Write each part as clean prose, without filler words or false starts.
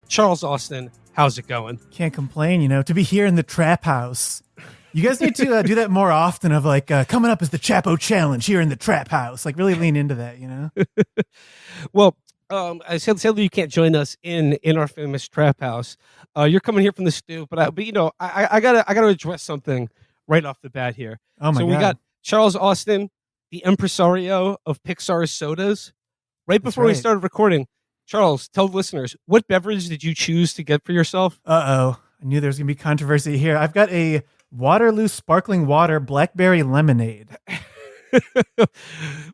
Charles Austin, how's it going? Can't complain, to be here in the trap house. You guys need to do that more often of coming up as the Chapo challenge here in the trap house. Like really lean into that, Well, sadly you can't join us in our famous trap house. You're coming here from the stew, but I gotta address something right off the bat here. Oh my God. We got Charles Austin, the impresario of Pixar's sodas. Right before we started recording, Charles, tell the listeners, what beverage did you choose to get for yourself? Uh-oh. I knew there was going to be controversy here. I've got a Waterloo sparkling water blackberry lemonade.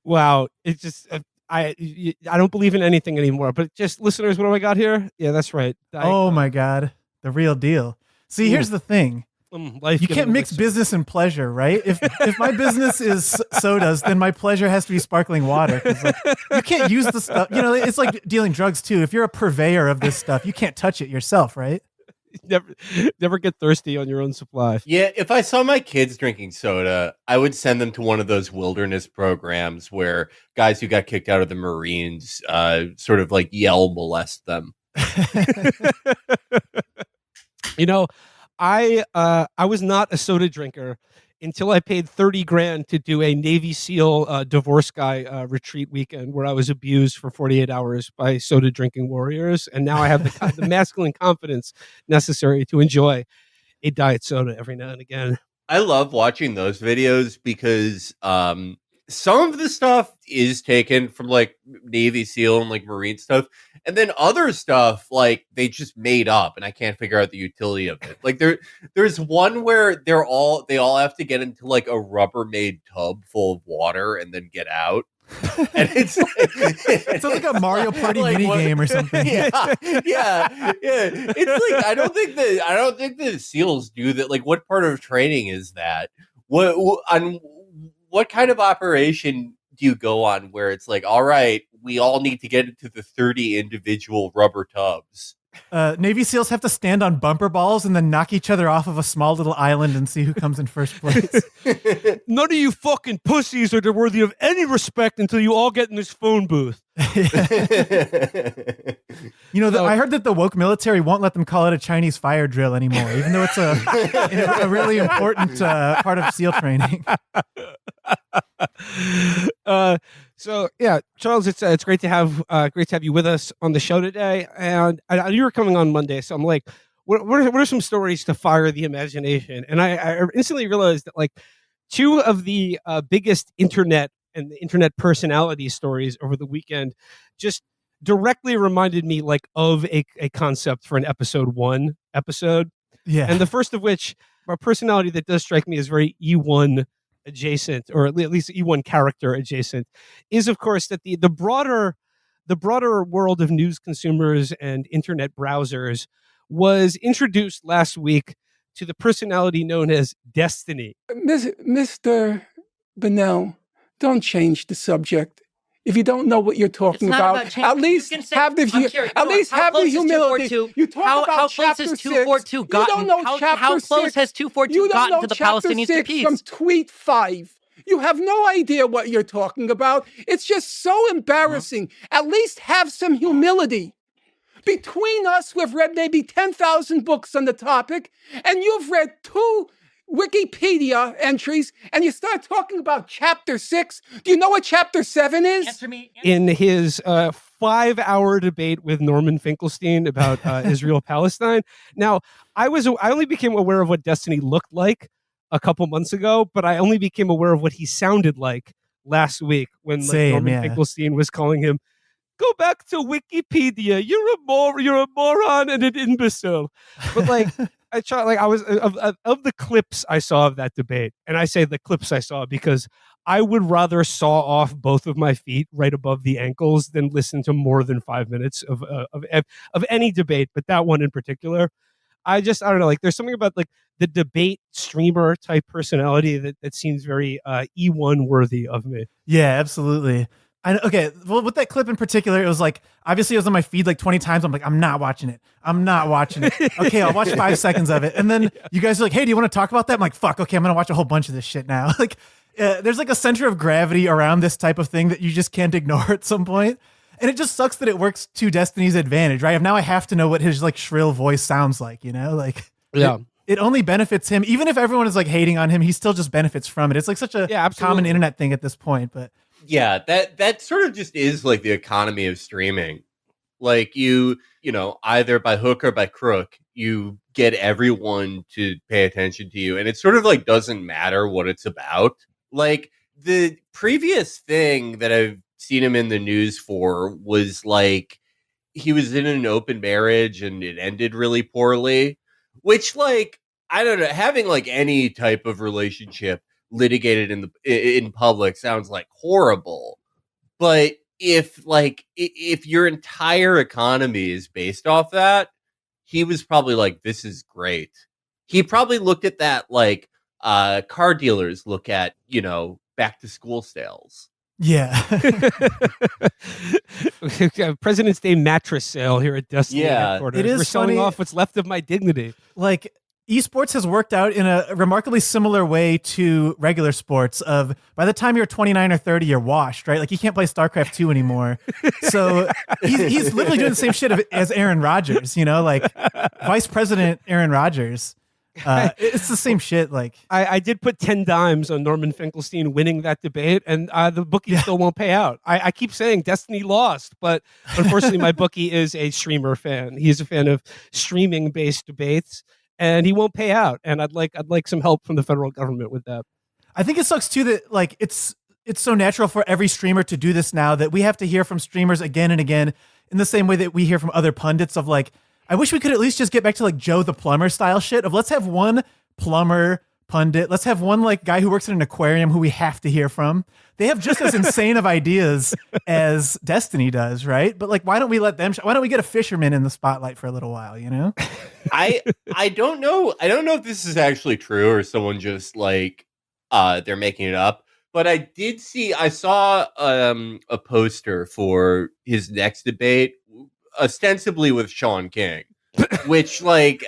Wow. It's just, I don't believe in anything anymore, but just listeners, what do I got here? Yeah, that's right. Oh my God. The real deal. See, here's the thing. You can't mix business and pleasure, right? If my business is sodas, then my pleasure has to be sparkling water. You can't use the stuff. It's like dealing drugs too. If you're a purveyor of this stuff, you can't touch it yourself, right? Never get thirsty on your own supply. Yeah, if I saw my kids drinking soda, I would send them to one of those wilderness programs where guys who got kicked out of the Marines sort of like yell molest them. I was not a soda drinker until I paid $30,000 to do a Navy SEAL divorce guy retreat weekend where I was abused for 48 hours by soda drinking warriors, and now I have the masculine confidence necessary to enjoy a diet soda every now and again. I love watching those videos because some of the stuff is taken from like Navy SEAL and like Marine stuff, and then other stuff like they just made up, and I can't figure out the utility of it. Like there's one where they all have to get into like a Rubbermaid tub full of water and then get out. And it's like a Mario Party mini game or something. Yeah. It's like I don't think the SEALs do that. Like, what part of training is that? What kind of operation do you go on where it's like, all right, we all need to get into the 30 individual rubber tubs? Navy SEALs have to stand on bumper balls and then knock each other off of a small little island and see who comes in first place. None of you fucking pussies are worthy of any respect until you all get in this phone booth. I heard that the woke military won't let them call it a Chinese fire drill anymore, even though it's a really important part of SEAL training. So yeah, Charles, it's great to have you with us on the show today. And I knew you were coming on Monday, so I'm like, what are some stories to fire the imagination? And I instantly realized that like two of the biggest internet and the internet personality stories over the weekend just directly reminded me like of a concept for an episode 1 episode. Yeah. And the first of which, a personality that does strike me as very E1 adjacent, or at least E1 character adjacent, is of course that the broader world of news consumers and internet browsers was introduced last week to the personality known as Destiny. Mr. Bennell, don't change the subject. If you don't know what you're talking about, at least have the humility. You talk about chapter 6. You don't know chapter 6. How close has 242 gotten to the Palestinians to peace? From tweet 5. You have no idea what you're talking about. It's just so embarrassing. At least have some humility. Between us, we've read maybe 10,000 books on the topic, and you've read 2 Wikipedia entries, and you start talking about chapter 6. Do you know what chapter 7 is? Answer me. In his 5-hour debate with Norman Finkelstein about Israel-Palestine. Now, I only became aware of what Destiny looked like a couple months ago, but I only became aware of what he sounded like last week when Norman Finkelstein was calling him, "Go back to Wikipedia. You're a moron and an imbecile." But like, I was of the clips I saw of that debate, and I say the clips I saw because I would rather saw off both of my feet right above the ankles than listen to more than 5 minutes of any debate, but that one in particular. I don't know, like there's something about like the debate streamer type personality that seems very E1 worthy of me. Yeah, absolutely. Okay, well, with that clip in particular, it was like, obviously it was on my feed like 20 times. I'm like, I'm not watching it. Okay, I'll watch 5 seconds of it. And then you guys are like, hey, do you want to talk about that? I'm like, fuck, okay, I'm going to watch a whole bunch of this shit now. Like, there's like a center of gravity around this type of thing that you just can't ignore at some point. And it just sucks that it works to Destiny's advantage, right? Now I have to know what his like shrill voice sounds like, you know? Like, yeah. It only benefits him. Even if everyone is like hating on him, he still just benefits from it. It's like such a common internet thing at this point. But yeah, that sort of just is like the economy of streaming. Like you know, either by hook or by crook, you get everyone to pay attention to you. And it sort of like doesn't matter what it's about. Like the previous thing that I've seen him in the news for was like he was in an open marriage and it ended really poorly. Which, like, I don't know, having like any type of relationship litigated in public sounds like horrible. But if your entire economy is based off that, he was probably like, this is great. He probably looked at that like car dealers look at, you know, back to school sales. Yeah. President's Day mattress sale here at Destiny headquarters. It is We're selling funny. off what's left of my dignity. Like, esports has worked out in a remarkably similar way to regular sports of by the time you're 29 or 30, you're washed, right? Like you can't play StarCraft 2 anymore. So he's literally doing the same shit as Aaron Rodgers, you know, like Vice President Aaron Rodgers. It's the same shit. Like I did put 10 dimes on Norman Finkelstein winning that debate, and the bookie still won't pay out. I keep saying Destiny lost, but unfortunately my bookie is a streamer fan. He's a fan of streaming based debates, and he won't pay out. And I'd like some help from the federal government with that. I think it sucks too that like it's so natural for every streamer to do this now that we have to hear from streamers again and again in the same way that we hear from other pundits of like, I wish we could at least just get back to like Joe the plumber style shit of let's have one plumber pundit. Let's have one like guy who works in an aquarium who we have to hear from. They have just as insane of ideas as Destiny does, right? But like, why don't we let them? Why don't we get a fisherman in the spotlight for a little while? You know? I don't know. I don't know if this is actually true or someone just like they're making it up. But I saw a poster for his next debate, ostensibly with Sean King, which like.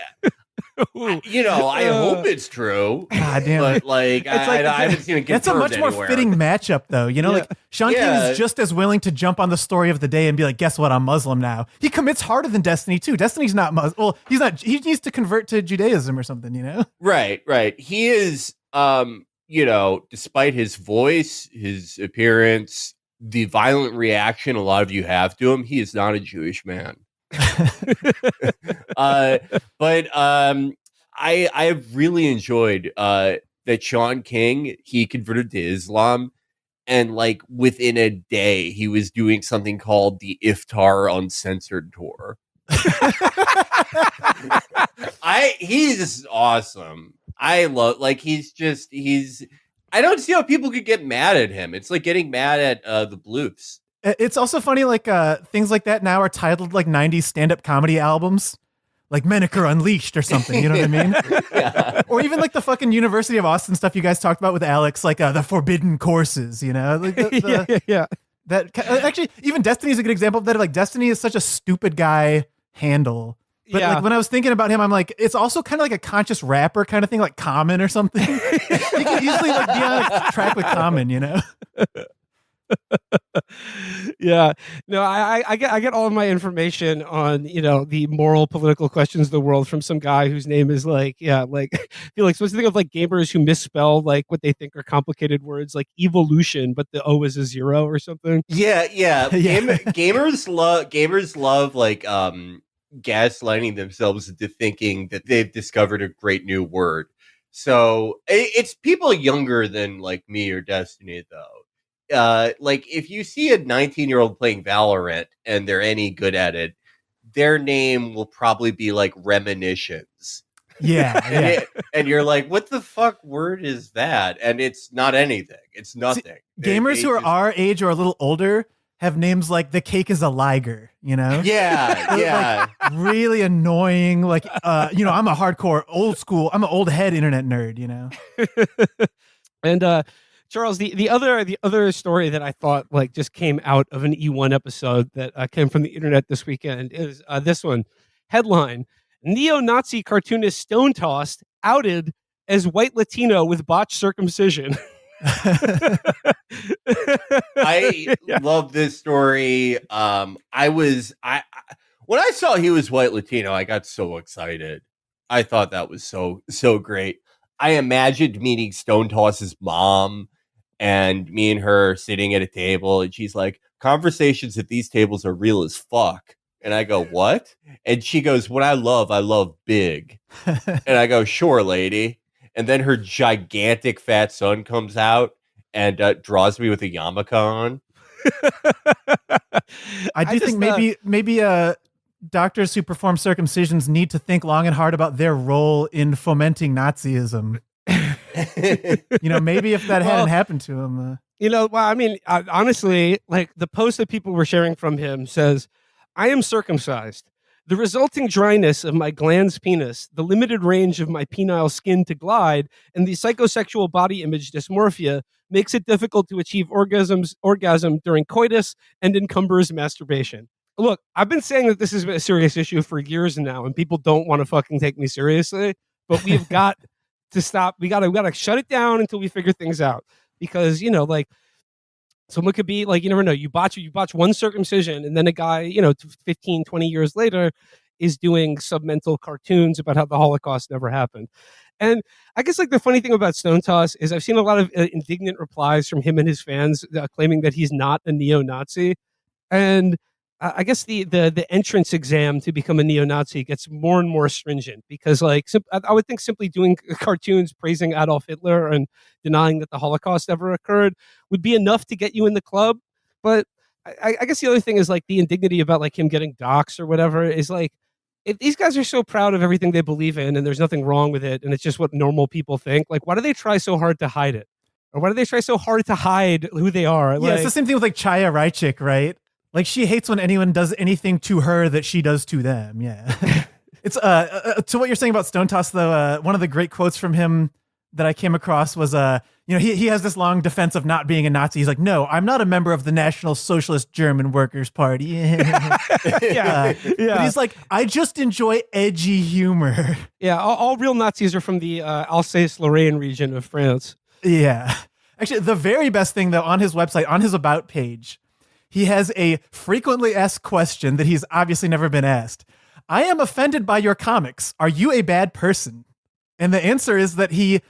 You know, I hope it's true. God damn but it. like, I haven't seen it confirmed. That's a much more anywhere. fitting matchup, though. You know, like Sean King is just as willing to jump on the story of the day and be like, "Guess what? I'm Muslim now." He commits harder than Destiny too. Destiny's not Muslim. Well, he's not. He needs to convert to Judaism or something. You know? Right. He is. You know, despite his voice, his appearance, the violent reaction a lot of you have to him, he is not a Jewish man. But I have really enjoyed that Sean King, he converted to Islam, and like within a day he was doing something called the Iftar Uncensored tour. He's awesome. I love I don't see how people could get mad at him. It's like getting mad at the Bluths. It's also funny, like things like that now are titled like 90s stand-up comedy albums, like Menaker Unleashed or something. You know what I mean? Yeah. Or even like the fucking University of Austin stuff you guys talked about with Alex, like the forbidden courses. You know? Like yeah. That actually, even Destiny is a good example of that. Like Destiny is such a stupid guy handle. But like when I was thinking about him, I'm like, it's also kind of like a conscious rapper kind of thing, like Common or something. He could easily like be on a track with Common, you know? Yeah, no, I get all of my information on, you know, the moral political questions of the world from some guy whose name is like Felix. What's the thing of like gamers who misspell like what they think are complicated words like evolution, but the O is a 0 or something. Yeah. Gamers love like gaslighting themselves into thinking that they've discovered a great new word. So it's people younger than like me or Destiny though. Like if you see a 19-year-old playing Valorant and they're any good at it, their name will probably be like Reminiscence. Yeah. And you're like, what the fuck word is that? And it's not anything. It's nothing. See, gamers who are our age or a little older have names like The Cake is a Liger, you know? Yeah. Like, really annoying. Like, you know, I'm a hardcore old school. I'm an old head internet nerd, you know? And, Charles, the other story that I thought like just came out of an E1 episode that came from the internet this weekend is this one. Headline: Neo-Nazi cartoonist Stone Tossed outed as white Latino with botched circumcision. I love this story. When I saw he was white Latino, I got so excited. I thought that was so great. I imagined meeting Stone Toss's mom and me and her sitting at a table, and she's like, conversations at these tables are real as fuck. And I go, what? And she goes, what I love big. And I go, sure, lady. And then her gigantic fat son comes out and draws me with a yarmulke on. I do think maybe doctors who perform circumcisions need to think long and hard about their role in fomenting Nazism. Maybe if that hadn't happened to him. Honestly, like the post that people were sharing from him says, I am circumcised. The resulting dryness of my glans penis, the limited range of my penile skin to glide, and the psychosexual body image dysmorphia makes it difficult to achieve orgasm during coitus and encumbers masturbation. Look, I've been saying that this is a serious issue for years now, and people don't want to fucking take me seriously, but we've got to stop. We gotta shut it down until we figure things out. Because, someone could be like, you never know. You botch one circumcision, and then a guy, 15, 20 years later is doing submental cartoons about how the Holocaust never happened. And I guess like the funny thing about Stone Toss is I've seen a lot of indignant replies from him and his fans claiming that he's not a neo-Nazi. And I guess the entrance exam to become a neo-Nazi gets more and more stringent because, like, I would think simply doing cartoons praising Adolf Hitler and denying that the Holocaust ever occurred would be enough to get you in the club. But I guess the other thing is like the indignity about like him getting doxxed or whatever is like, if these guys are so proud of everything they believe in and there's nothing wrong with it and it's just what normal people think, like, why do they try so hard to hide it? Or why do they try so hard to hide who they are? Yeah, it's the same thing with like Chaya Raichik, right? Like, she hates when anyone does anything to her that she does to them. Yeah. It's to what you're saying about Stone Toss, though, one of the great quotes from him that I came across was, he has this long defense of not being a Nazi. He's like, no, I'm not a member of the National Socialist German Workers' Party. Yeah. But he's like, I just enjoy edgy humor. Yeah, all real Nazis are from the Alsace-Lorraine region of France. Yeah. Actually, the very best thing, though, on his website, on his About page, he has a frequently asked question that he's obviously never been asked. I am offended by your comics. Are you a bad person? And the answer is that he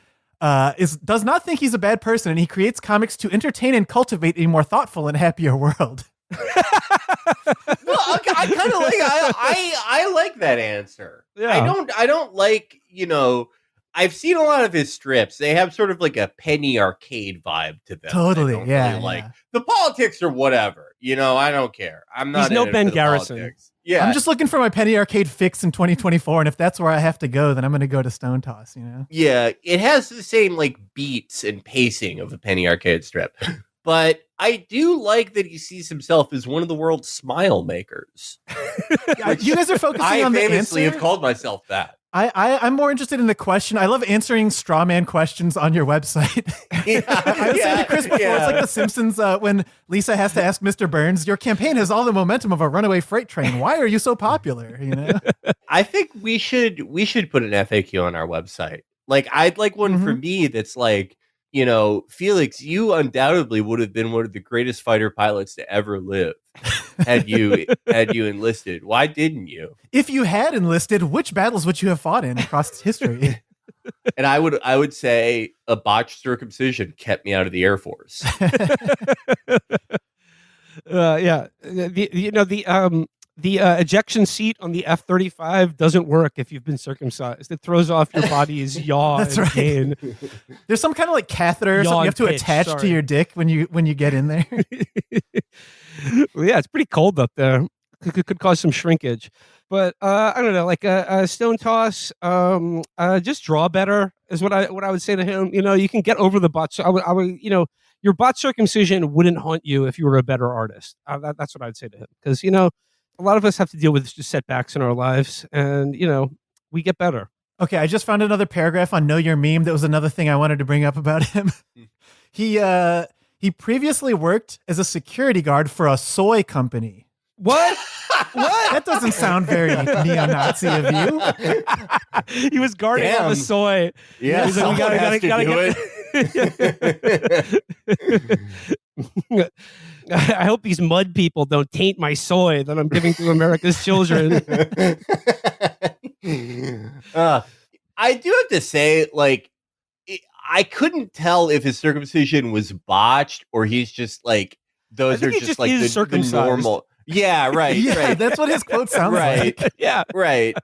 does not think he's a bad person, and he creates comics to entertain and cultivate a more thoughtful and happier world. Well, I kind of like. I like that answer. Yeah. I don't like. I've seen a lot of his strips. They have sort of like a penny arcade vibe to them. Totally, yeah. Really like the politics or whatever. I don't care. I'm not. He's no Ben Garrison. Politics. Yeah, I'm just looking for my penny arcade fix in 2024, and if that's where I have to go, then I'm going to go to Stone Toss. Yeah, it has the same like beats and pacing of a penny arcade strip, but I do like that he sees himself as one of the world's smile makers. You guys are focusing on the answer. I famously have called myself that. I'm more interested in the question. I love answering straw man questions on your website. I was saying to Chris before, it's like The Simpsons when Lisa has to ask Mr. Burns, your campaign has all the momentum of a runaway freight train. Why are you so popular? I think we should put an FAQ on our website. Like, I'd like one for me that's like, Felix, you undoubtedly would have been one of the greatest fighter pilots to ever live had you enlisted. Why didn't you? If you had enlisted, which battles would you have fought in across history? And I would say a botched circumcision kept me out of the Air Force. The ejection seat on the F-35 doesn't work if you've been circumcised. It throws off your body's yaw. That's and right. gain. There's some kind of like catheter or something you have to attach to your dick when you get in there. Well, yeah, it's pretty cold up there. Could cause some shrinkage. But I don't know, like Stone Toss, just draw better is what I would say to him. You can get over the botch. I would, your botch circumcision wouldn't haunt you if you were a better artist. That's what I'd say to him, because a lot of us have to deal with just setbacks in our lives, and we get better. Okay, I just found another paragraph on Know Your Meme. That was another thing I wanted to bring up about him. He previously worked as a security guard for a soy company. What? What? That doesn't sound very neo-Nazi of you. He was guarding all the soy. Yeah, he's like, we gotta I hope these mud people don't taint my soy that I'm giving to America's children. I do have to say, like, I couldn't tell if his circumcision was botched or he's just like, those are just like the normal. Yeah, right. Yeah, right. That's what his quote sounds right. like. Yeah, right.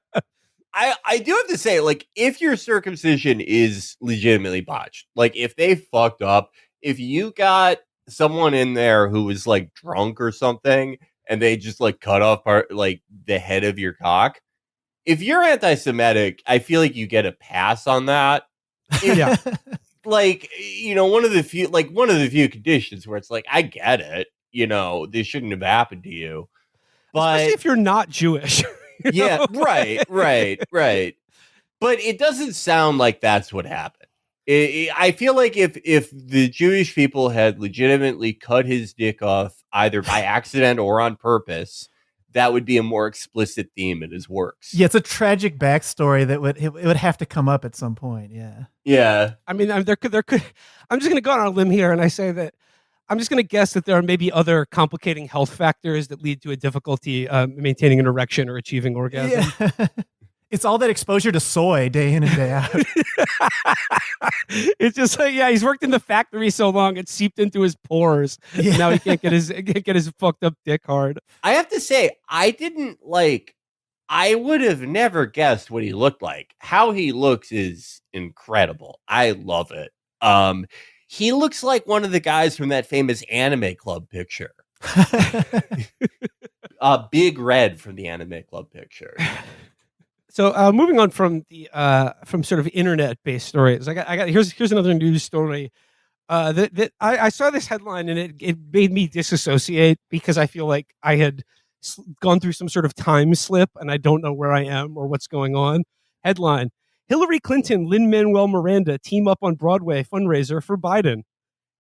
I do have to say, like, if your circumcision is legitimately botched, like if they fucked up, if you got someone in there who was like drunk or something and they just like cut off like the head of your cock, if you're anti-Semitic, I feel like you get a pass on that. Yeah. Like, you know, one of the few conditions where it's like, I get it, you know, this shouldn't have happened to you. But especially if you're not Jewish. Yeah, right. But it doesn't sound like that's what happened. I feel like if the Jewish people had legitimately cut his dick off either by accident or on purpose, that would be a more explicit theme in his works. Yeah, it's a tragic backstory that would have to come up at some point. Yeah. Yeah. I mean, there could. I'm just going to go on a limb here, and I say that I'm just going to guess that there are maybe other complicating health factors that lead to a difficulty maintaining an erection or achieving orgasm. Yeah. It's all that exposure to soy day in and day out. It's just like, yeah, he's worked in the factory so long it seeped into his pores. Yeah. Now he can't get his fucked up dick hard. I have to say, I would have never guessed what he looked like. How he looks is incredible. I love it. He looks like one of the guys from that famous Anime Club picture. Big Red from the Anime Club picture. So moving on from the from sort of internet-based stories, I got here's another news story that I saw this headline and it made me disassociate because I feel like I had gone through some sort of time slip and I don't know where I am or what's going on. Headline: Hillary Clinton, Lin-Manuel Miranda team up on Broadway fundraiser for Biden.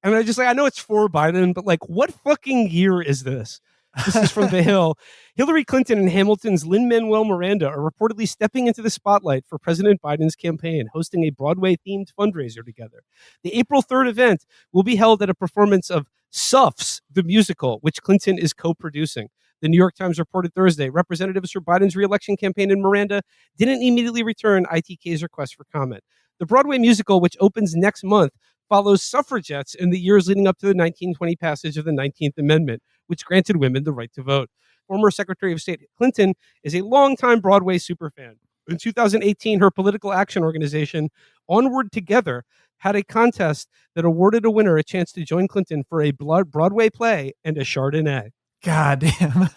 And I know it's for Biden, but like, what fucking year is this? This is from The Hill. Hillary Clinton and Hamilton's Lin-Manuel Miranda are reportedly stepping into the spotlight for President Biden's campaign, hosting a Broadway-themed fundraiser together. The April 3rd event will be held at a performance of Suffs, the musical, which Clinton is co-producing. The New York Times reported Thursday, representatives for Biden's re-election campaign and Miranda didn't immediately return ITK's request for comment. The Broadway musical, which opens next month, follows suffragettes in the years leading up to the 1920 passage of the 19th Amendment, which granted women the right to vote. Former Secretary of State Clinton is a longtime Broadway superfan. In 2018, her political action organization, Onward Together, had a contest that awarded a winner a chance to join Clinton for a Broadway play and a Chardonnay. God damn.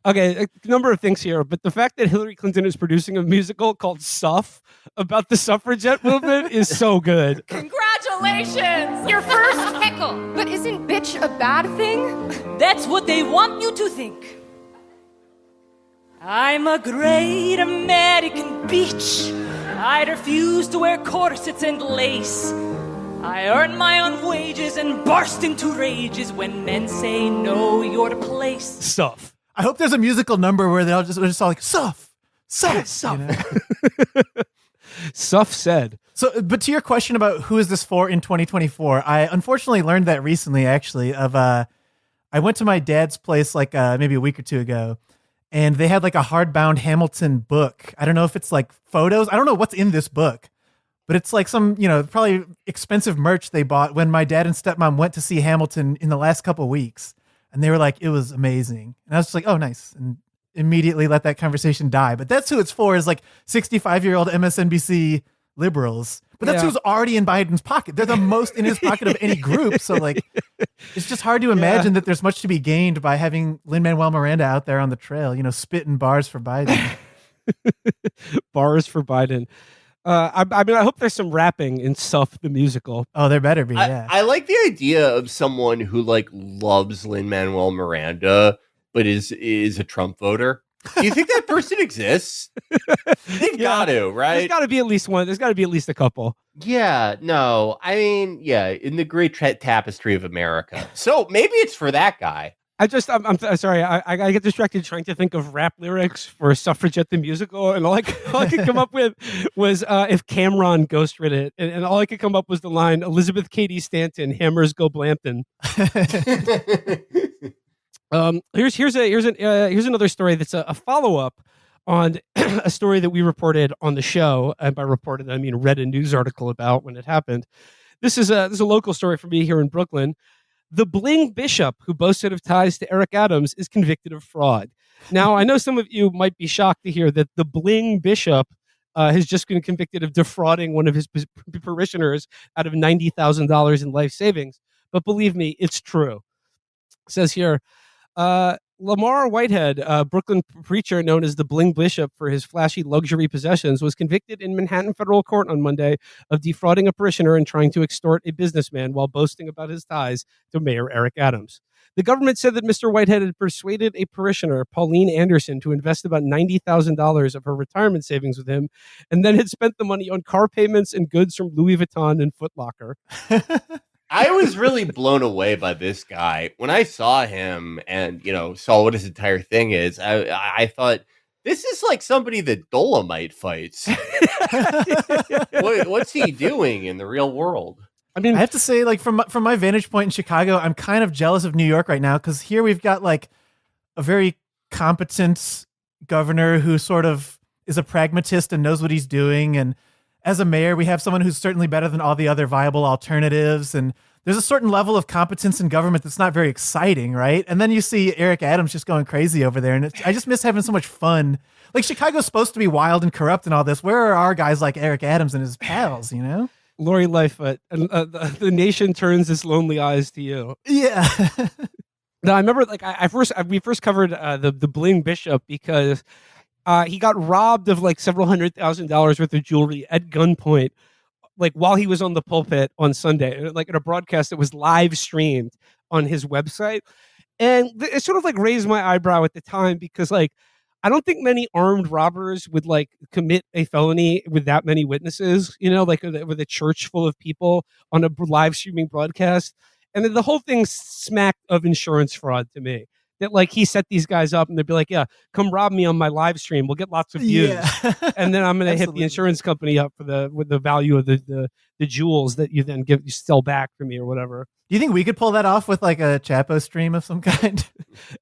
Okay, a number of things here, but the fact that Hillary Clinton is producing a musical called Suff about the suffragette movement is so good. Congratulations! Your first pickle. But isn't bitch a bad thing? That's what they want you to think. I'm a great American beach. I refuse to wear corsets and lace. I earn my own wages and burst into rages when men say no, you're the place. Suff. I hope there's a musical number where they're just all like, Suff. You know? Suff said. So, but to your question about who is this for in 2024, I unfortunately learned that recently, actually. I went to my dad's place like maybe a week or two ago, and they had like a hardbound Hamilton book. I don't know if it's like photos. I don't know what's in this book. But it's like some, probably expensive merch they bought when my dad and stepmom went to see Hamilton in the last couple of weeks. And they were like, it was amazing. And I was just like, oh, nice. And immediately let that conversation die. But that's who it's for, is like 65-year-old MSNBC liberals. But that's who's already in Biden's pocket. They're the most in his pocket of any group. So like, it's just hard to imagine that there's much to be gained by having Lin-Manuel Miranda out there on the trail, spitting bars for Biden. Bars for Biden. I mean, I hope there's some rapping in Suff the musical. Oh, there better be, yeah. I like the idea of someone who like loves Lin-Manuel Miranda, but is a Trump voter. Do you think that person exists? They've got to, right? There's got to be at least one. There's got to be at least a couple. Yeah, no. I mean, yeah, in the great tapestry of America. So maybe it's for that guy. I'm sorry. I get distracted trying to think of rap lyrics for Suffragette the Musical, and all I could come up with was if Cameron ghostwrote it, and all I could come up was the line Elizabeth Cady Stanton, hammers go Blampton. Here's another story that's a follow up on a story that we reported on the show, and by reported I mean read a news article about when it happened. This is a local story for me here in Brooklyn. The bling bishop who boasted of ties to Eric Adams is convicted of fraud. Now, I know some of you might be shocked to hear that the bling bishop has just been convicted of defrauding one of his parishioners out of $90,000 in life savings. But believe me, it's true. It says here, Lamar Whitehead, a Brooklyn preacher known as the Bling Bishop for his flashy luxury possessions, was convicted in Manhattan federal court on Monday of defrauding a parishioner and trying to extort a businessman while boasting about his ties to Mayor Eric Adams. The government said that Mr. Whitehead had persuaded a parishioner, Pauline Anderson, to invest about $90,000 of her retirement savings with him, and then had spent the money on car payments and goods from Louis Vuitton and Foot Locker. I was really blown away by this guy when I saw him and, saw what his entire thing is. I thought, this is like somebody that Dolomite fights. What's he doing in the real world? I mean, I have to say, like from my vantage point in Chicago, I'm kind of jealous of New York right now, because here we've got like a very competent governor who sort of is a pragmatist and knows what he's doing. And as a mayor, we have someone who's certainly better than all the other viable alternatives. And there's a certain level of competence in government that's not very exciting, right? And then you see Eric Adams just going crazy over there. And I just miss having so much fun. Like, Chicago's supposed to be wild and corrupt and all this. Where are our guys like Eric Adams and his pals, Lori Lightfoot, the nation turns its lonely eyes to you. Yeah. No, I remember we first covered the Bling Bishop because he got robbed of like several $100,000 worth of jewelry at gunpoint, like while he was on the pulpit on Sunday, like in a broadcast that was live streamed on his website. And it sort of like raised my eyebrow at the time because like, I don't think many armed robbers would like commit a felony with that many witnesses, like with a church full of people on a live streaming broadcast. And then the whole thing smacked of insurance fraud to me. That like he set these guys up and they'd be like, yeah, come rob me on my live stream. We'll get lots of views. Yeah. And then I'm going to hit the insurance company up with the value of the jewels that you then you sell back for me or whatever. Do you think we could pull that off with like a Chapo stream of some kind?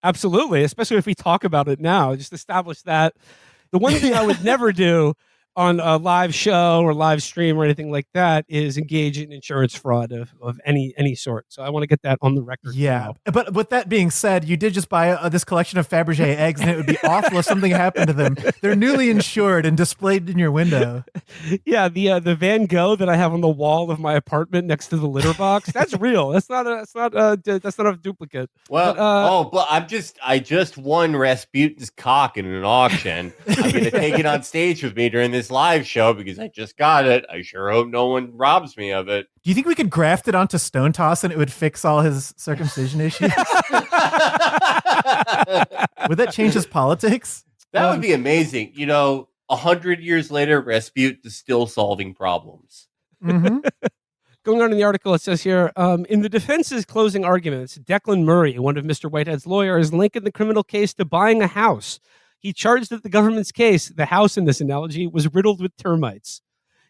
Absolutely. Especially if we talk about it now, just establish that. The one thing I would never do on a live show or live stream or anything like that is engage in insurance fraud of any sort. So I want to get that on the record. Yeah. Now. But with that being said, you did just buy this collection of Fabergé eggs, and it would be awful if something happened to them. They're newly insured and displayed in your window. Yeah. The Van Gogh that I have on the wall of my apartment next to the litter box, that's real. That's not a duplicate. Well, but I just won Rasputin's cock in an auction. I'm going to take it on stage with me during this live show because I just got it. I sure hope no one robs me of it. Do you think we could graft it onto Stone Toss and it would fix all his circumcision issues? Would that change his politics? That would be amazing. 100 years later, Rasputin is still solving problems. Mm-hmm. Going on in the article, it says here, in the defense's closing arguments, Declan Murray, one of Mr. Whitehead's lawyers, linked the criminal case to buying a house. He charged that the government's case, the house in this analogy, was riddled with termites.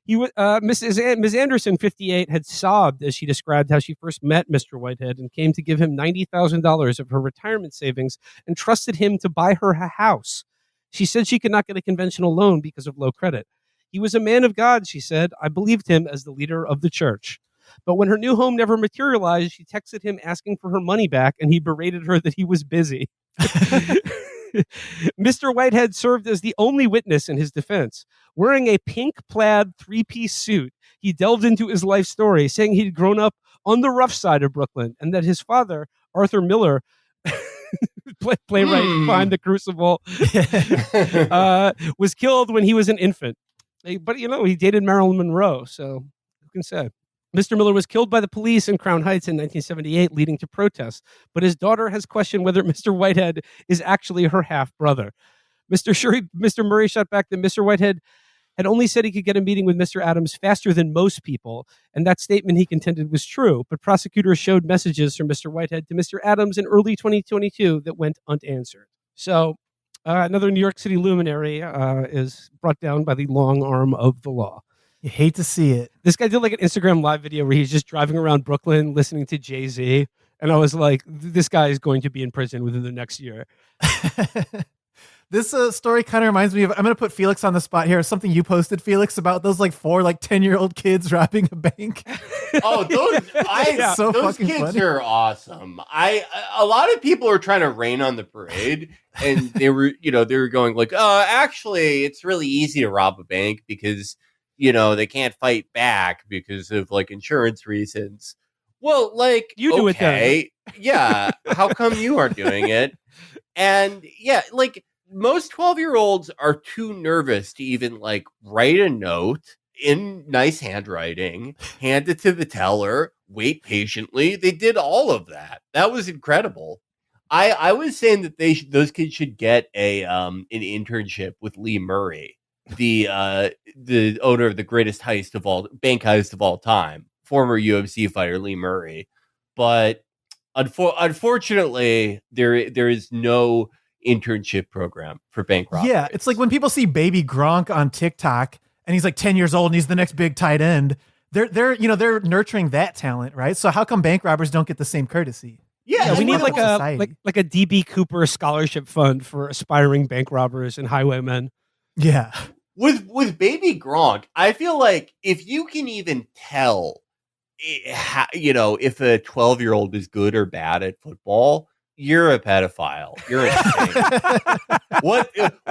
Ms. Anderson, 58, had sobbed as she described how she first met Mr. Whitehead and came to give him $90,000 of her retirement savings and trusted him to buy her a house. She said she could not get a conventional loan because of low credit. He was a man of God, she said. I believed him as the leader of the church. But when her new home never materialized, she texted him asking for her money back, and he berated her that he was busy. Mr. Whitehead served as the only witness in his defense. Wearing a pink plaid three-piece suit, he delved into his life story, saying he'd grown up on the rough side of Brooklyn and that his father, Arthur Miller, playwright behind the Crucible, was killed when he was an infant. But, he dated Marilyn Monroe, so who can say? Mr. Miller was killed by the police in Crown Heights in 1978, leading to protests. But his daughter has questioned whether Mr. Whitehead is actually her half-brother. Mr. Murray shot back that Mr. Whitehead had only said he could get a meeting with Mr. Adams faster than most people, and that statement he contended was true. But prosecutors showed messages from Mr. Whitehead to Mr. Adams in early 2022 that went unanswered. So another New York City luminary is brought down by the long arm of the law. You hate to see it. This guy did like an Instagram live video where he's just driving around Brooklyn listening to Jay-Z. And I was like, this guy is going to be in prison within the next year. This story kind of reminds me of, I'm going to put Felix on the spot here, something you posted, Felix, about those like 4 10-year-old kids robbing a bank. Oh, those kids funny. Are awesome. A lot of people are trying to rain on the parade, and they were going like, oh, actually, it's really easy to rob a bank because, they can't fight back because of like insurance reasons. Well, like, you do it then. Yeah. How come you aren't doing it? And yeah, like, most 12-year-olds are too nervous to even like write a note in nice handwriting, hand it to the teller, wait patiently. They did all of that. That was incredible. I was saying that those kids should get an internship with Lee Murray, the owner of the greatest bank heist of all time, former UFC fighter Lee Murray. But unfortunately, there is no internship program for bank robbers. Yeah, it's like when people see baby Gronk on TikTok and he's like 10 years old and he's the next big tight end. They're nurturing that talent, right? So how come bank robbers don't get the same courtesy? Yeah, we need like a DB Cooper scholarship fund for aspiring bank robbers and highwaymen. Yeah. With baby Gronk, I feel like if you can even tell if a 12-year-old is good or bad at football, you're a pedophile. You're insane.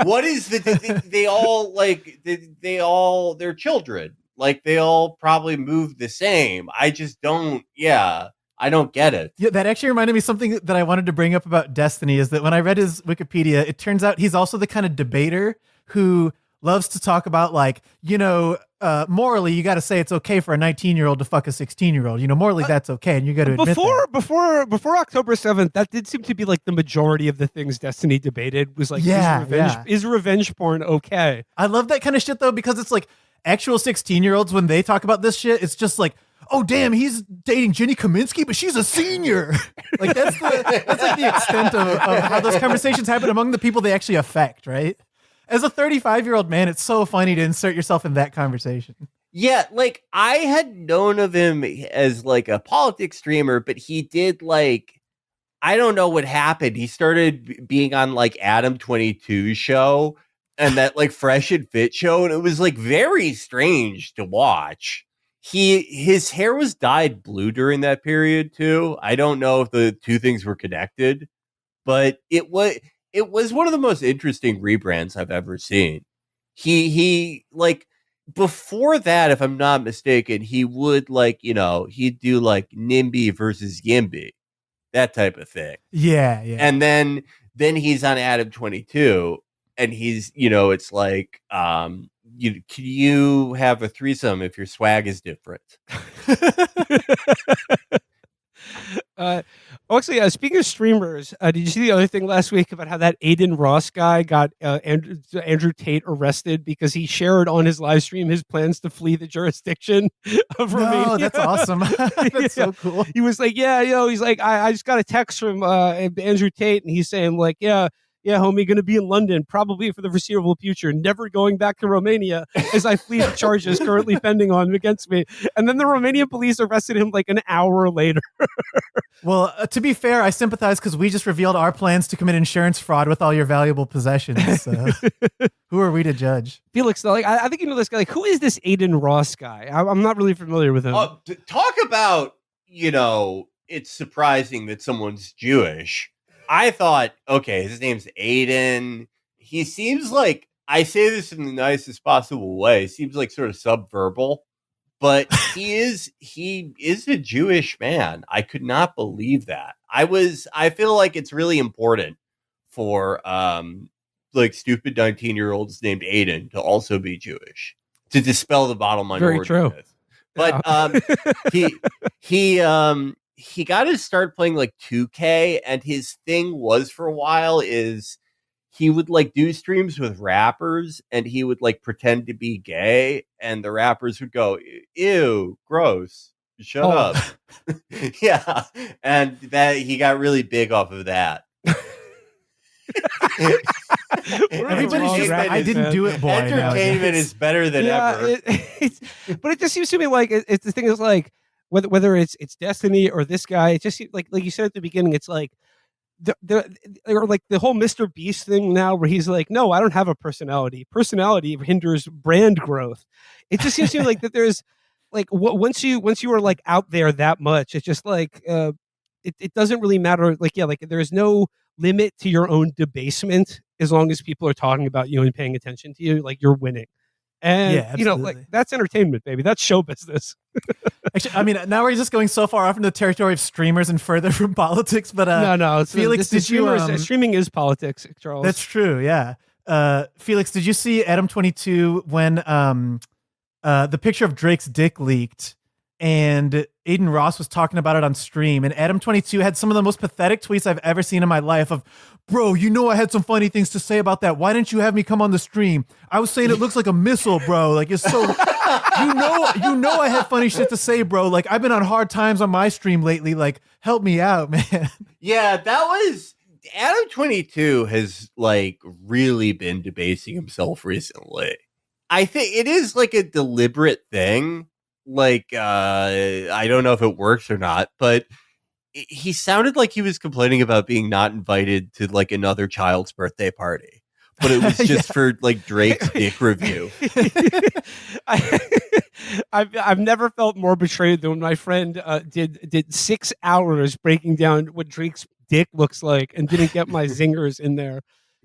What is they all like? They all they're children. Like they all probably move the same. I just don't. Yeah, I don't get it. Yeah, that actually reminded me of something that I wanted to bring up about Destiny. Is that when I read his Wikipedia, it turns out he's also the kind of debater who loves to talk about like morally, you got to say it's okay for a 19-year-old to fuck a 16-year-old. Morally, that's okay, and you got to admit that. Before October 7th, that did seem to be like the majority of the things Destiny debated was like, is revenge porn okay? I love that kind of shit though, because it's like actual 16-year-olds when they talk about this shit, it's just like, oh damn, he's dating Jenny Kaminsky, but she's a senior. Like that's like the extent of how those conversations happen among the people they actually affect, right? As a 35-year-old man, it's so funny to insert yourself in that conversation. Yeah, like I had known of him as like a politics streamer, but he did like, I don't know what happened. He started being on like Adam 22's show and that like Fresh and Fit show, and it was like very strange to watch. His hair was dyed blue during that period too. I don't know if the two things were connected, but it was one of the most interesting rebrands I've ever seen. He like before that, if I'm not mistaken, he would like, he'd do like NIMBY versus YIMBY, that type of thing. Yeah, yeah. And then he's on Adam 22 and he's, it's like, can you have a threesome if your swag is different? Actually, speaking of streamers, did you see the other thing last week about how that Aiden Ross guy got Andrew Tate arrested because he shared on his live stream his plans to flee the jurisdiction of Romania? Oh, that's awesome. That's so cool. He was like, he's like, I just got a text from Andrew Tate, and he's saying like, yeah, homie, going to be in London probably for the foreseeable future, never going back to Romania as I flee the charges currently pending on against me. And then the Romanian police arrested him like an hour later. Well, to be fair, I sympathize because we just revealed our plans to commit insurance fraud with all your valuable possessions. So who are we to judge? Felix, though, like, I think you know this guy. Like, who is this Aiden Ross guy? I'm not really familiar with him. Talk about, it's surprising that someone's Jewish. I thought, okay, his name's Aiden. He seems like, I say this in the nicest possible way, seems like sort of subverbal, but he is a Jewish man. I could not believe that. I feel like it's really important for like stupid 19-year-olds named Aiden to also be Jewish to dispel the bottom minority myth. Very true. Myth. But he got to start playing like 2K, and his thing was for a while is he would like do streams with rappers and he would like pretend to be gay and the rappers would go, ew, gross, shut up. Yeah. And that he got really big off of that. Everybody's just, I didn't do it, boy. Entertainment is better than ever. But it just seems to me like it's the thing is like whether it's Destiny or this guy, it just like you said at the beginning, it's like or like the whole Mr. Beast thing now where he's like, no, I don't have a personality. Personality hinders brand growth. It just seems to me like that there's like once you are like out there that much, it's just like it doesn't really matter. Like, yeah, like there's no limit to your own debasement as long as people are talking about you and paying attention to you, like you're winning. And, you know, like that's entertainment, baby. That's show business. Actually, I mean, now we're just going so far off into the territory of streamers and further from politics. But no, Felix, did you? Streaming is politics, Charles. That's true. Yeah. Felix, did you see Adam 22 when the picture of Drake's dick leaked? And Aiden Ross was talking about it on stream, and Adam 22 had some of the most pathetic tweets I've ever seen in my life of, bro, you know I had some funny things to say about that. Why didn't you have me come on the stream? I was saying it looks like a missile, bro. Like, it's so, you know I had funny shit to say, bro. Like, I've been on hard times on my stream lately. Like, help me out, man. Yeah, that was, Adam 22 has, like, really been debasing himself recently. I think it is, like, a deliberate thing. Like, I don't know if it works or not, but he sounded like he was complaining about being not invited to like another child's birthday party, but it was just for like Drake's dick review. I've never felt more betrayed than when my friend did 6 hours breaking down what Drake's dick looks like and didn't get my zingers in there.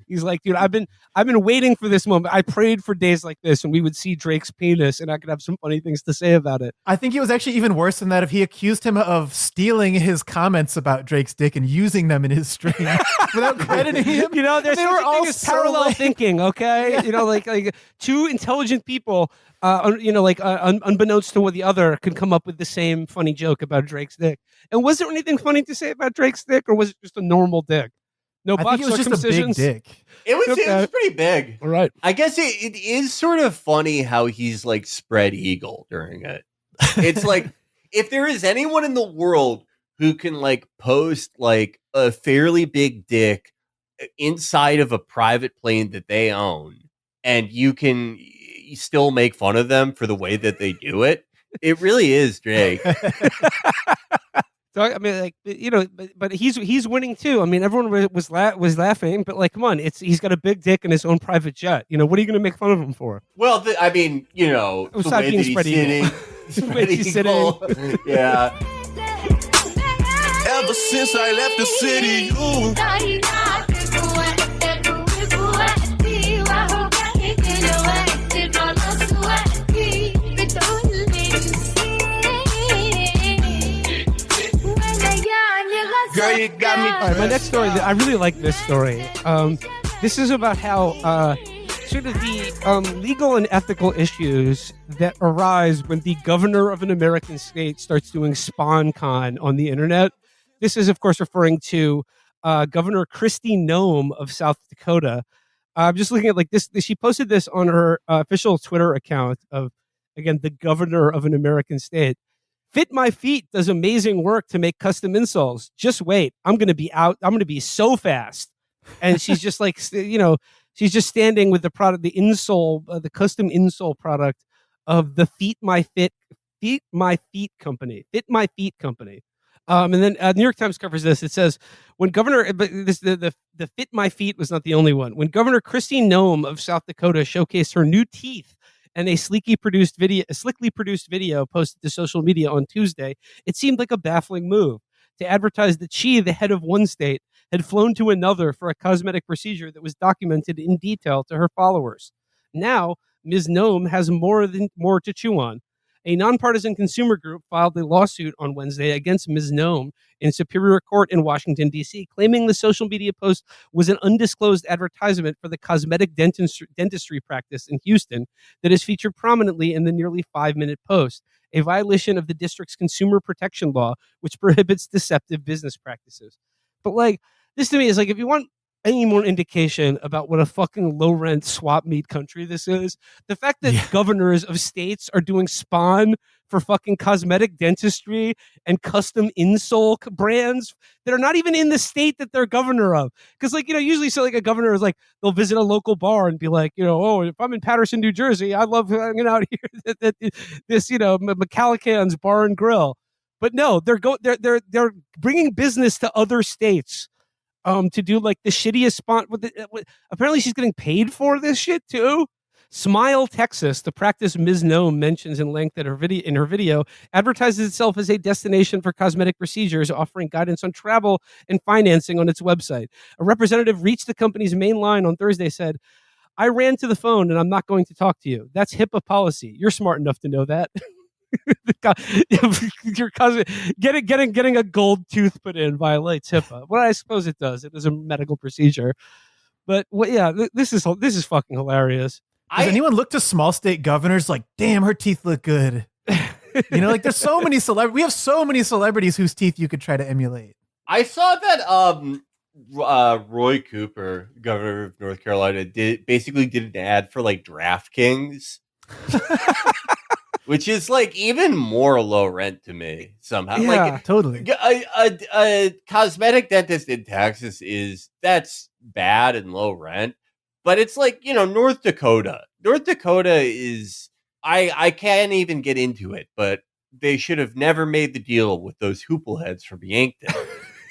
He's like, dude, I've been waiting for this moment. I prayed for days like this, and we would see Drake's penis, and I could have some funny things to say about it. I think it was actually even worse than that if he accused him of stealing his comments about Drake's dick and using them in his stream without crediting him. You know, there's such a thing as parallel thinking, okay? You know, like two intelligent people, unbeknownst to what the other, could come up with the same funny joke about Drake's dick. And was there anything funny to say about Drake's dick, or was it just a normal dick? No, I think it was just a big dick. It was pretty big. All right. I guess it is sort of funny how he's like spread eagle during it. It's like, if there is anyone in the world who can like post like a fairly big dick inside of a private plane that they own, and you can still make fun of them for the way that they do it, it really is Drake. So, I mean, like, you know, but he's winning too. I mean, everyone was laughing, but like, come on, he's got a big dick in his own private jet. You know, what are you going to make fun of him for? Well, I mean, you know, the way that he's sitting, yeah. Ever since I left the city, Girl, you got me. All right, my next story, I really like this story. This is about how sort of the legal and ethical issues that arise when the governor of an American state starts doing SpawnCon on the internet. This is, of course, referring to Governor Kristi Noem of South Dakota. I'm just looking at like this. She posted this on her official Twitter account of, again, the governor of an American state. Fit My Feet does amazing work to make custom insoles. Just wait. I'm going to be out. I'm going to be so fast. And she's just like, you know, she's just standing with the product, the insole, the custom insole product of the Fit My Feet company. Fit My Feet company. And then New York Times covers this. It says, when Governor, but this, the Fit My Feet was not the only one. When Governor Kristi Noem of South Dakota showcased her new teeth and a slickly produced video posted to social media on Tuesday, it seemed like a baffling move to advertise that she, the head of one state, had flown to another for a cosmetic procedure that was documented in detail to her followers. Now, Ms. Noem has more to chew on. A nonpartisan consumer group filed a lawsuit on Wednesday against Ms. Noem in Superior Court in Washington, D.C., claiming the social media post was an undisclosed advertisement for the cosmetic dentistry practice in Houston that is featured prominently in the nearly 5-minute post, a violation of the district's consumer protection law, which prohibits deceptive business practices. But like, this to me is like, if you want any more indication about what a fucking low rent swap meet country this is, the fact that governors of states are doing spawn for fucking cosmetic dentistry and custom insole brands that are not even in the state that they're governor of. Because, like, usually, so like a governor is like, they'll visit a local bar and be like, oh, if I'm in Paterson, New Jersey, I love hanging out here at this, McCallican's Bar and Grill. But no, they're bringing business to other states. To do like the shittiest spot. Apparently, she's getting paid for this shit too. Smile Texas, the practice Ms. Gnome mentions in length in her video, advertises itself as a destination for cosmetic procedures, offering guidance on travel and financing on its website. A representative reached the company's main line on Thursday, said, "I ran to the phone and I'm not going to talk to you. That's HIPAA policy. You're smart enough to know that." Your cousin getting a gold tooth put in violates HIPAA. Well, I suppose it does. It is a medical procedure. But this is fucking hilarious. Does anyone look to small state governors like, damn, her teeth look good? Like there's so many we have so many celebrities whose teeth you could try to emulate. I saw that Roy Cooper, governor of North Carolina, did an ad for like DraftKings. Which is like even more low rent to me somehow. Yeah, like, totally. A cosmetic dentist in Texas that's bad and low rent, but it's like, North Dakota. North Dakota is, I can't even get into it, but they should have never made the deal with those hoople heads from Yankton.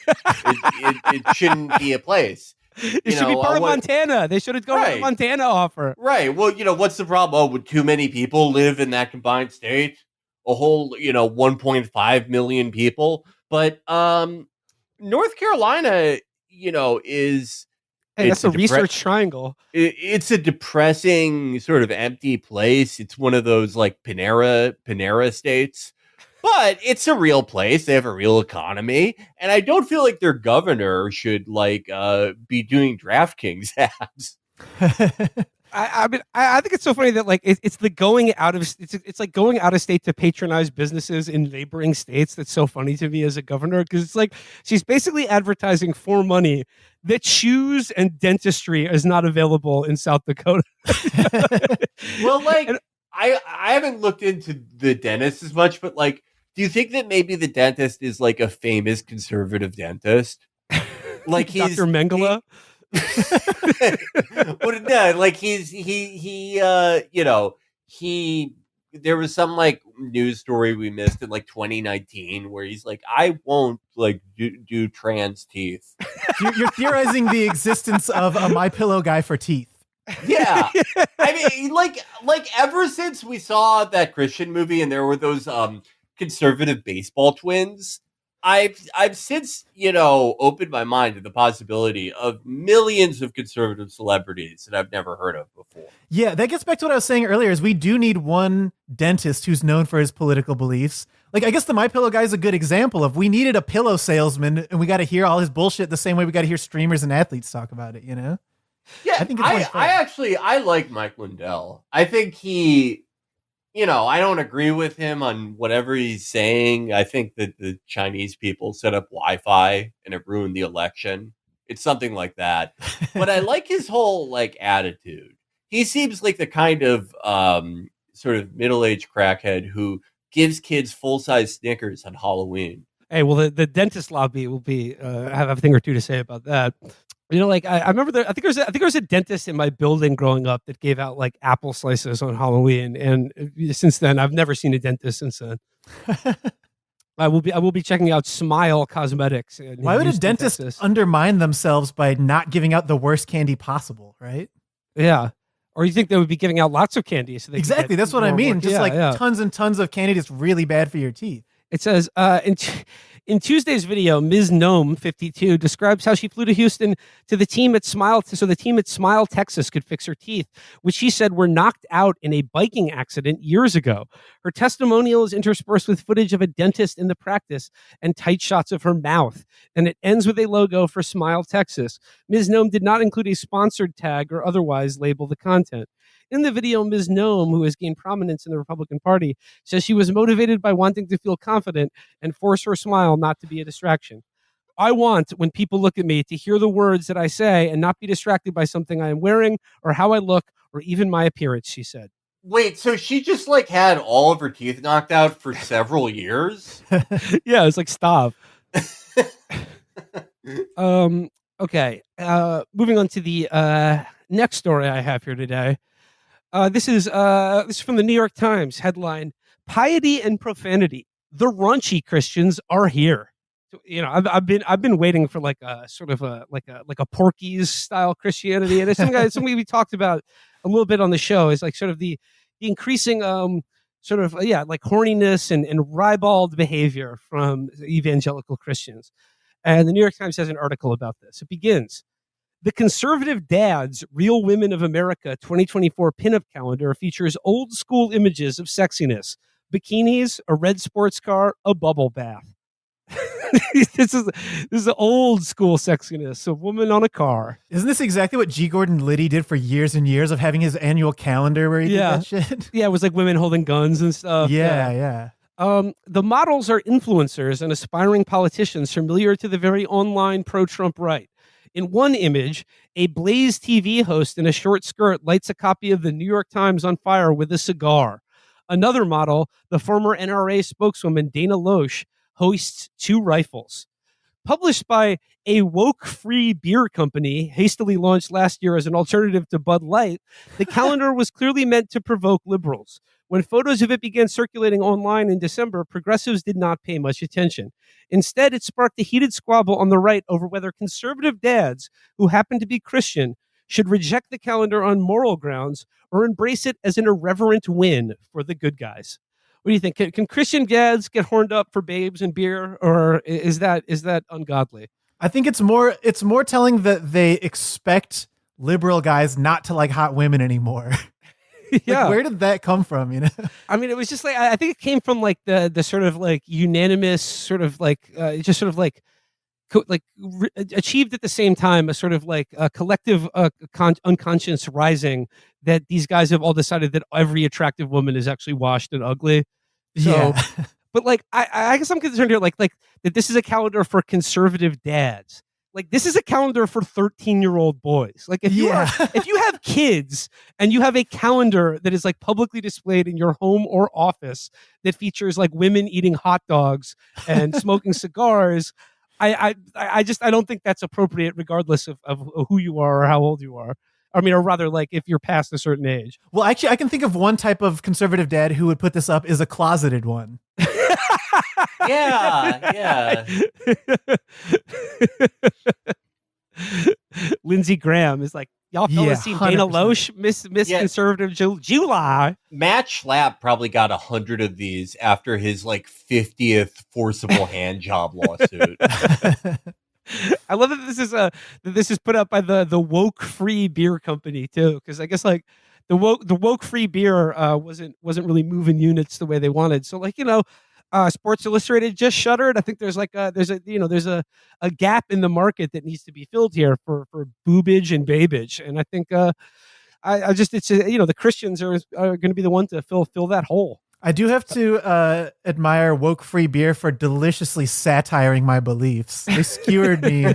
It shouldn't be a place. It should be part of Montana. They should have gone with the Montana offer. Right. Well, what's the problem? Oh, would too many people live in that combined state? A whole, 1.5 million people. But North Carolina, is... Hey, that's a research triangle. It's a depressing, sort of empty place. It's one of those, like, Panera states. But it's a real place. They have a real economy. And I don't feel like their governor should be doing DraftKings ads. I think it's so funny that it's the going out of it's like going out of state to patronize businesses in neighboring states. That's so funny to me as a governor, because it's like she's basically advertising for money that shoes and dentistry is not available in South Dakota. Well, I haven't looked into the dentist as much, but do you think that maybe the dentist is like a famous conservative dentist? Like he's Dr. Mengele? But no, there was some news story we missed in 2019 where he's like, I won't do trans teeth. You're theorizing the existence of a MyPillow guy for teeth. Yeah. I mean, ever since we saw that Christian movie and there were those conservative baseball twins, I've since, opened my mind to the possibility of millions of conservative celebrities that I've never heard of before. Yeah, that gets back to what I was saying earlier, is we do need one dentist who's known for his political beliefs. I guess the MyPillow guy is a good example of, we needed a pillow salesman and we got to hear all his bullshit the same way we got to hear streamers and athletes talk about it, Yeah, I think I like Mike Lindell. I think he... I don't agree with him on whatever he's saying. I think that the Chinese people set up Wi-Fi and it ruined the election. It's something like that. But I like his whole attitude. He seems like the kind of sort of middle-aged crackhead who gives kids full-size Snickers on Halloween. Hey, well, the dentist lobby will be have a thing or two to say about that. I remember I think there was a dentist in my building growing up that gave out apple slices on Halloween, and since then I've never seen a dentist since then. I will be checking out Smile Cosmetics. Why would a dentist undermine themselves by not giving out the worst candy possible, right? Yeah. Or you think they would be giving out lots of candy? So exactly, that's what I mean. Just tons and tons of candy that's really bad for your teeth. It says, in Tuesday's video, Ms. Gnome 52 describes how she flew to Houston to the team at Smile, so the team at Smile, Texas could fix her teeth, which she said were knocked out in a biking accident years ago. Her testimonial is interspersed with footage of a dentist in the practice and tight shots of her mouth, and it ends with a logo for Smile, Texas. Ms. Gnome did not include a sponsored tag or otherwise label the content. In the video, Ms. Gnome, who has gained prominence in the Republican Party, says she was motivated by wanting to feel confident and force her smile not to be a distraction. I want, when people look at me, to hear the words that I say and not be distracted by something I am wearing or how I look or even my appearance, she said. Wait, so she just like had all of her teeth knocked out for several years? Yeah, it's like, stop. Okay. Moving on to the next story I have here today. This is from the New York Times. Headline: Piety and profanity. The raunchy Christians are here. So, I've been waiting for like a sort of a Porky's style Christianity, and it's something we talked about a little bit on the show. Is like sort of the increasing like horniness and ribald behavior from evangelical Christians. And the New York Times has an article about this. It begins: the Conservative Dads, Real Women of America 2024 pinup calendar features old school images of sexiness, bikinis, a red sports car, a bubble bath. This is the old school sexiness, a woman on a car. Isn't this exactly what G. Gordon Liddy did for years and years of having his annual calendar where he did that shit? Yeah, it was like women holding guns and stuff. Yeah. The models are influencers and aspiring politicians familiar to the very online pro-Trump right. In one image, a Blaze TV host in a short skirt lights a copy of the New York Times on fire with a cigar. Another model, the former NRA spokeswoman Dana Loesch, hoists 2 rifles. Published by a woke-free beer company, hastily launched last year as an alternative to Bud Light, the calendar was clearly meant to provoke liberals. When photos of it began circulating online in December, progressives did not pay much attention. Instead, it sparked a heated squabble on the right over whether conservative dads, who happen to be Christian, should reject the calendar on moral grounds or embrace it as an irreverent win for the good guys. What do you think? Can Christian dads get horned up for babes and beer, or is that ungodly? I think it's more telling that they expect liberal guys not to like hot women anymore. Yeah. Like, where did that come from? I mean, it was just like, I think it came from like the sort of like unanimous sort of like just sort of like achieved at the same time a sort of like a collective unconscious rising that these guys have all decided that every attractive woman is actually washed and ugly. So, yeah. But like, I guess I'm concerned here, like that this is a calendar for conservative dads. Like, this is a calendar for 13-year-old boys. Like, if you have kids and you have a calendar that is like publicly displayed in your home or office that features like women eating hot dogs and smoking cigars, I don't think that's appropriate, regardless of who you are or how old you are. I mean, or rather, like, if you're past a certain age. Well, actually, I can think of one type of conservative dad who would put this up is a closeted one. Yeah. Lindsey Graham is like, y'all fellas seen Dana Loesch, Miss Conservative July. Matt Schlapp probably got 100 of these after his like 50th forcible hand job lawsuit. I love that this is put up by the woke free beer company too, because I guess like the woke free beer wasn't really moving units the way they wanted. So like, Sports Illustrated just shuttered. I think there's a gap in the market that needs to be filled here for boobage and babage, and I think the Christians are going to be the one to fill that hole. I do have to admire woke-free beer for deliciously satiring my beliefs. They skewered me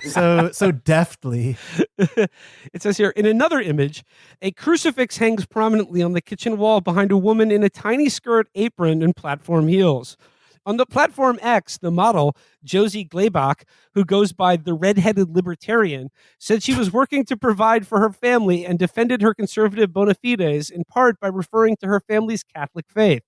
so deftly. It says here, in another image, a crucifix hangs prominently on the kitchen wall behind a woman in a tiny skirt, apron, and platform heels. On the platform X, the model, Josie Glaybach, who goes by the Red-Headed Libertarian, said she was working to provide for her family and defended her conservative bona fides in part by referring to her family's Catholic faith.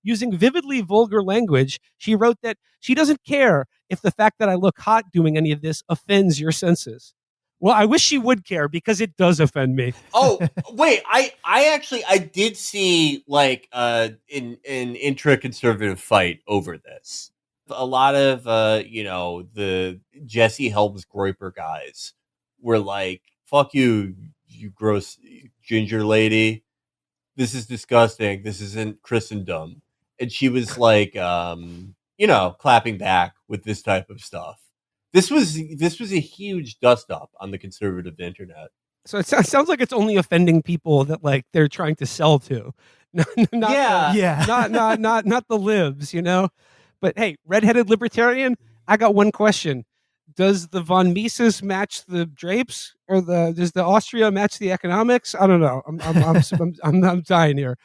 Using vividly vulgar language, she wrote that she doesn't care if the fact that I look hot doing any of this offends your senses. Well, I wish she would care, because it does offend me. Oh, wait, I did see like an intra-conservative fight over this. A lot of the Jesse Helms Groiper guys were like, "Fuck you, you gross ginger lady. This is disgusting. This isn't Christendom." And she was like, clapping back with this type of stuff. This was a huge dust up on the conservative internet. So it sounds like it's only offending people that like they're trying to sell to, not the libs, But hey, Red-Headed Libertarian, I got one question. Does the von Mises match the drapes, or does the Austria match the economics? I don't know. I'm dying here.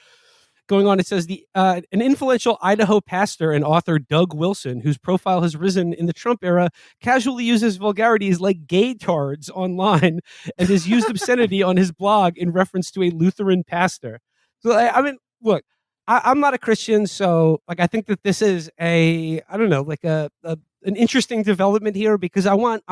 Going on, it says an influential Idaho pastor and author, Doug Wilson, whose profile has risen in the Trump era, casually uses vulgarities like gaytards online and has used obscenity on his blog in reference to a Lutheran pastor. So I mean, look, I'm not a Christian, so like I think that this is an interesting development here, because I want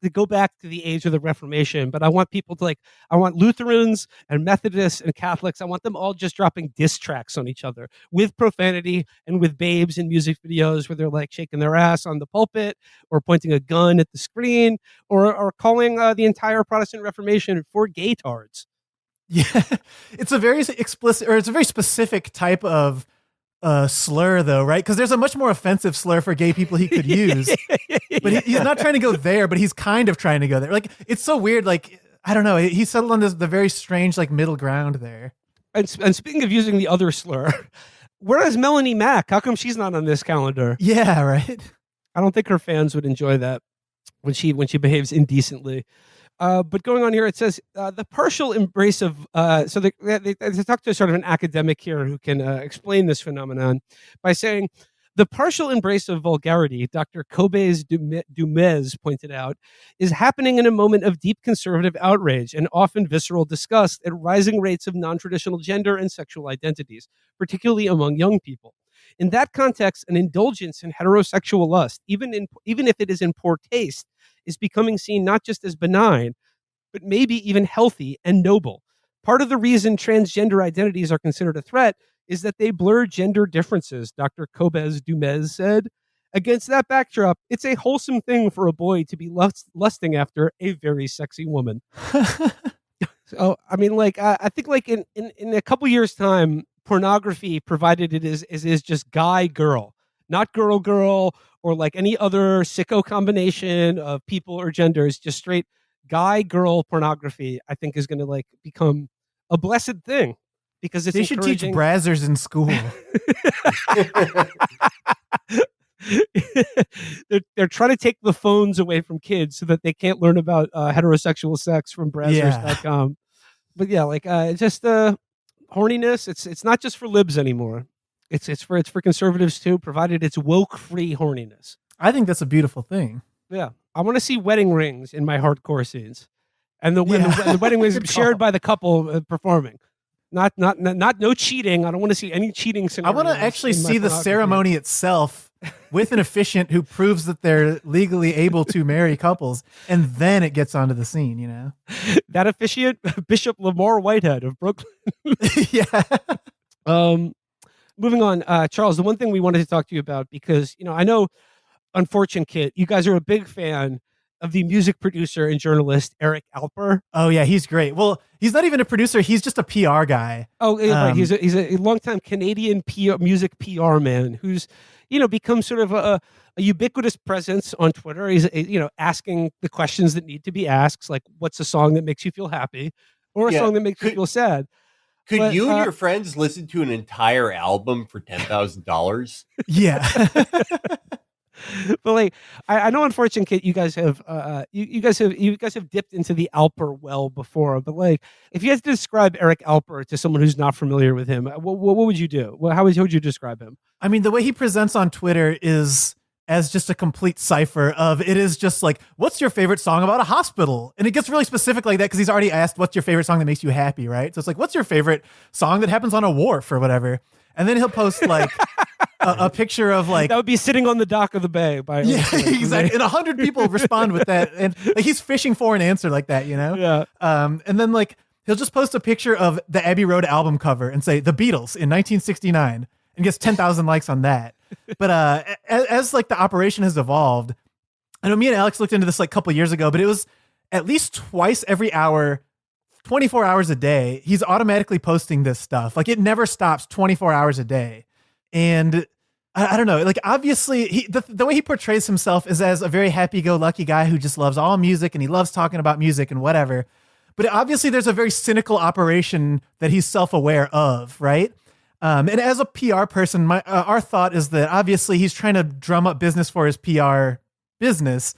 to go back to the age of the Reformation, but I want people to I want Lutherans and Methodists and Catholics, I want them all just dropping diss tracks on each other with profanity and with babes in music videos where they're like shaking their ass on the pulpit or pointing a gun at the screen or calling the entire Protestant Reformation for gaytards. Yeah, it's a very explicit, or it's a very specific type of slur, though, right? Because there's a much more offensive slur for gay people he could use, but he's not trying to go there, but he's kind of trying to go there. Like, it's so weird. Like, I don't know. He settled on the very strange, like, middle ground there. And speaking of using the other slur, where is Melanie Mack? How come she's not on this calendar? Yeah, right. I don't think her fans would enjoy that when she behaves indecently. But going on here, it says the partial embrace of so they talk to sort of an academic here who can explain this phenomenon by saying the partial embrace of vulgarity, Dr. Cobes Dumez pointed out, is happening in a moment of deep conservative outrage and often visceral disgust at rising rates of non-traditional gender and sexual identities, particularly among young people. In that context, an indulgence in heterosexual lust, even if it is in poor taste, is becoming seen not just as benign, but maybe even healthy and noble. Part of the reason transgender identities are considered a threat is that they blur gender differences, Dr. Cobes Dumez said. Against that backdrop, it's a wholesome thing for a boy to be lusting after a very sexy woman. So, I mean, I think in a couple years' time, pornography, provided it is just guy-girl, not girl-girl, or like any other sicko combination of people or genders, just straight guy-girl pornography, I think is going to become a blessed thing, because it's they should teach brazzers in school. They're trying to take the phones away from kids so that they can't learn about heterosexual sex from brazzers.com. Yeah. But yeah, just horniness. It's not just for libs anymore. It's for conservatives too, provided it's woke-free horniness. I think that's a beautiful thing. Yeah, I want to see wedding rings in my hardcore scenes, and the wedding rings shared by the couple performing. Not no cheating. I don't want to see any cheating scenarios. I want to actually see the ceremony itself with an officiant who proves that they're legally able to marry couples, and then it gets onto the scene, you know? That officiant, Bishop Lamar Whitehead of Brooklyn. Yeah. Moving on, Charles, the one thing we wanted to talk to you about, because, I know, Unfortunate Kit, you guys are a big fan of the music producer and journalist Eric Alper. Oh yeah, he's great. Well, he's not even a producer; he's just a PR guy. Oh, right. He's a longtime Canadian music PR man who's become sort of a ubiquitous presence on Twitter. He's asking the questions that need to be asked, like what's a song that makes you feel happy, or a song that makes you feel sad. Could you and your friends listen to an entire album for $10,000? Yeah. But I know, Unfortunate Kit, you guys have you guys have dipped into the Alper well before. But if you had to describe Eric Alper to someone who's not familiar with him, what would you do? How would you describe him? I mean, the way he presents on Twitter is as just a complete cipher of, it is just like, what's your favorite song about a hospital? And it gets really specific like that because he's already asked, what's your favorite song that makes you happy, right? So it's like, what's your favorite song that happens on a wharf or whatever? And then he'll post a picture of that would be sitting on the dock of the bay. Exactly. And 100 people respond with that. And he's fishing for an answer like that, Yeah. And then he'll just post a picture of the Abbey Road album cover and say The Beatles in 1969 and gets 10,000 likes on that. But as the operation has evolved, I know me and Alex looked into this a couple years ago, but it was at least twice every hour, 24 hours a day. He's automatically posting this stuff. It never stops 24 hours a day. And I don't know, obviously the way he portrays himself is as a very happy-go-lucky guy who just loves all music and he loves talking about music and whatever. But obviously there's a very cynical operation that he's self-aware of, right? And as a PR person, our thought is that obviously he's trying to drum up business for his PR business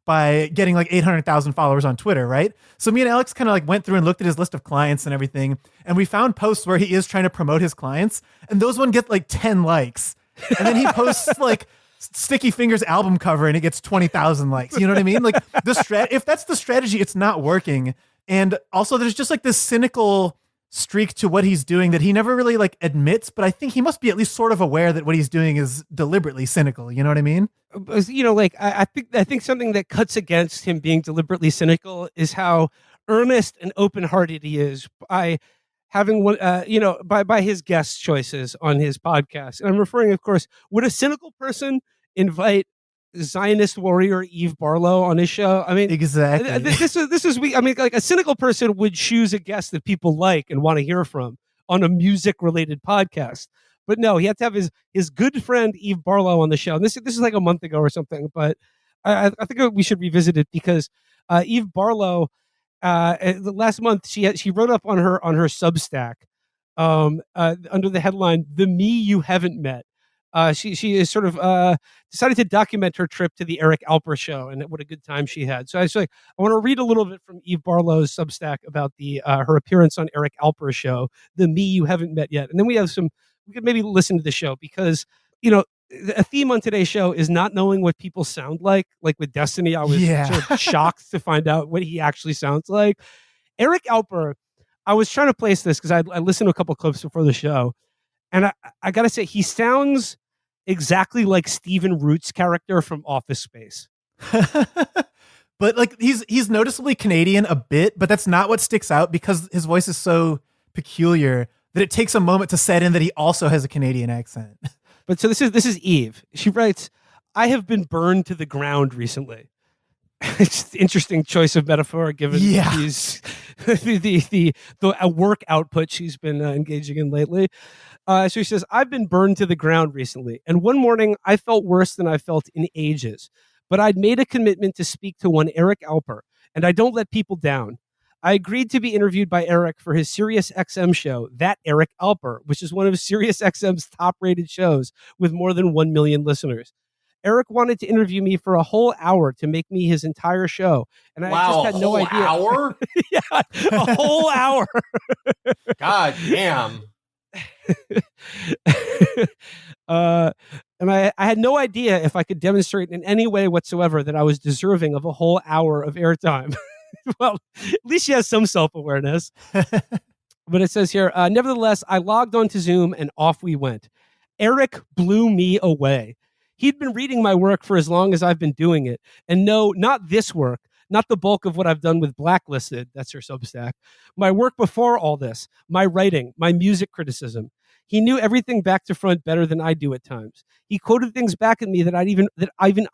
by getting like 800,000 followers on Twitter, right? So me and Alex kind of like went through and looked at his list of clients and everything, and we found posts where he is trying to promote his clients, and those one get like 10 likes. And then he posts like Sticky Fingers album cover and it gets 20,000 likes. You know what I mean? Like if that's the strategy, it's not working. And also there's just like this cynical streak to what he's doing that he never really like admits, but I think he must be at least sort of aware that what he's doing is deliberately cynical. You know what I mean? You know, like I think something that cuts against him being deliberately cynical is how earnest and open-hearted he is by having one, by his guest choices on his podcast. And I'm referring, of course, would a cynical person invite Zionist warrior Eve Barlow on his show? I mean, exactly. This is I mean, like a cynical person would choose a guest that people like and want to hear from on a music-related podcast. But no, he had to have his good friend Eve Barlow on the show. And this is like a month ago or something. But I think we should revisit it because Eve Barlow, last month she wrote up on her Substack under the headline "The Me You Haven't Met." She is sort of decided to document her trip to the Eric Alper show and what a good time she had. So I want to read a little bit from Eve Barlow's Substack about her appearance on Eric Alper's show, "The Me You Haven't Met Yet," and then we could maybe listen to the show because a theme on today's show is not knowing what people sound like. Like with Destiny, I was sort of shocked to find out what he actually sounds like. Eric Alper, I was trying to place this because I listened to a couple clips before the show, and I got to say, he sounds exactly like Stephen Root's character from Office Space. But like he's noticeably Canadian a bit, but that's not what sticks out because his voice is so peculiar that it takes a moment to set in that he also has a Canadian accent. But so this is Eve. She writes, "I have been burned to the ground recently." It's an interesting choice of metaphor given these the work output she's been engaging in lately. So she says, "I've been burned to the ground recently, and one morning I felt worse than I felt in ages. But I'd made a commitment to speak to one Eric Alper, and I don't let people down. I agreed to be interviewed by Eric for his Sirius XM show, That Eric Alper, which is one of Sirius XM's top-rated shows with more than 1 million listeners. Eric wanted to interview me for a whole hour to make me his entire show, and I just had no idea." Hour? Yeah, a whole hour. God damn. And I had no idea if I could demonstrate in any way whatsoever that I was deserving of a whole hour of airtime. Well, at least she has some self-awareness. But it says here, nevertheless, I logged onto Zoom and off we went. Eric blew me away. He'd been reading my work for as long as I've been doing it. And no, not this work, not the bulk of what I've done with Blacklisted, that's her Substack. My work before all this, my writing, my music criticism. He knew everything back to front better than I do at times. He quoted things back at me that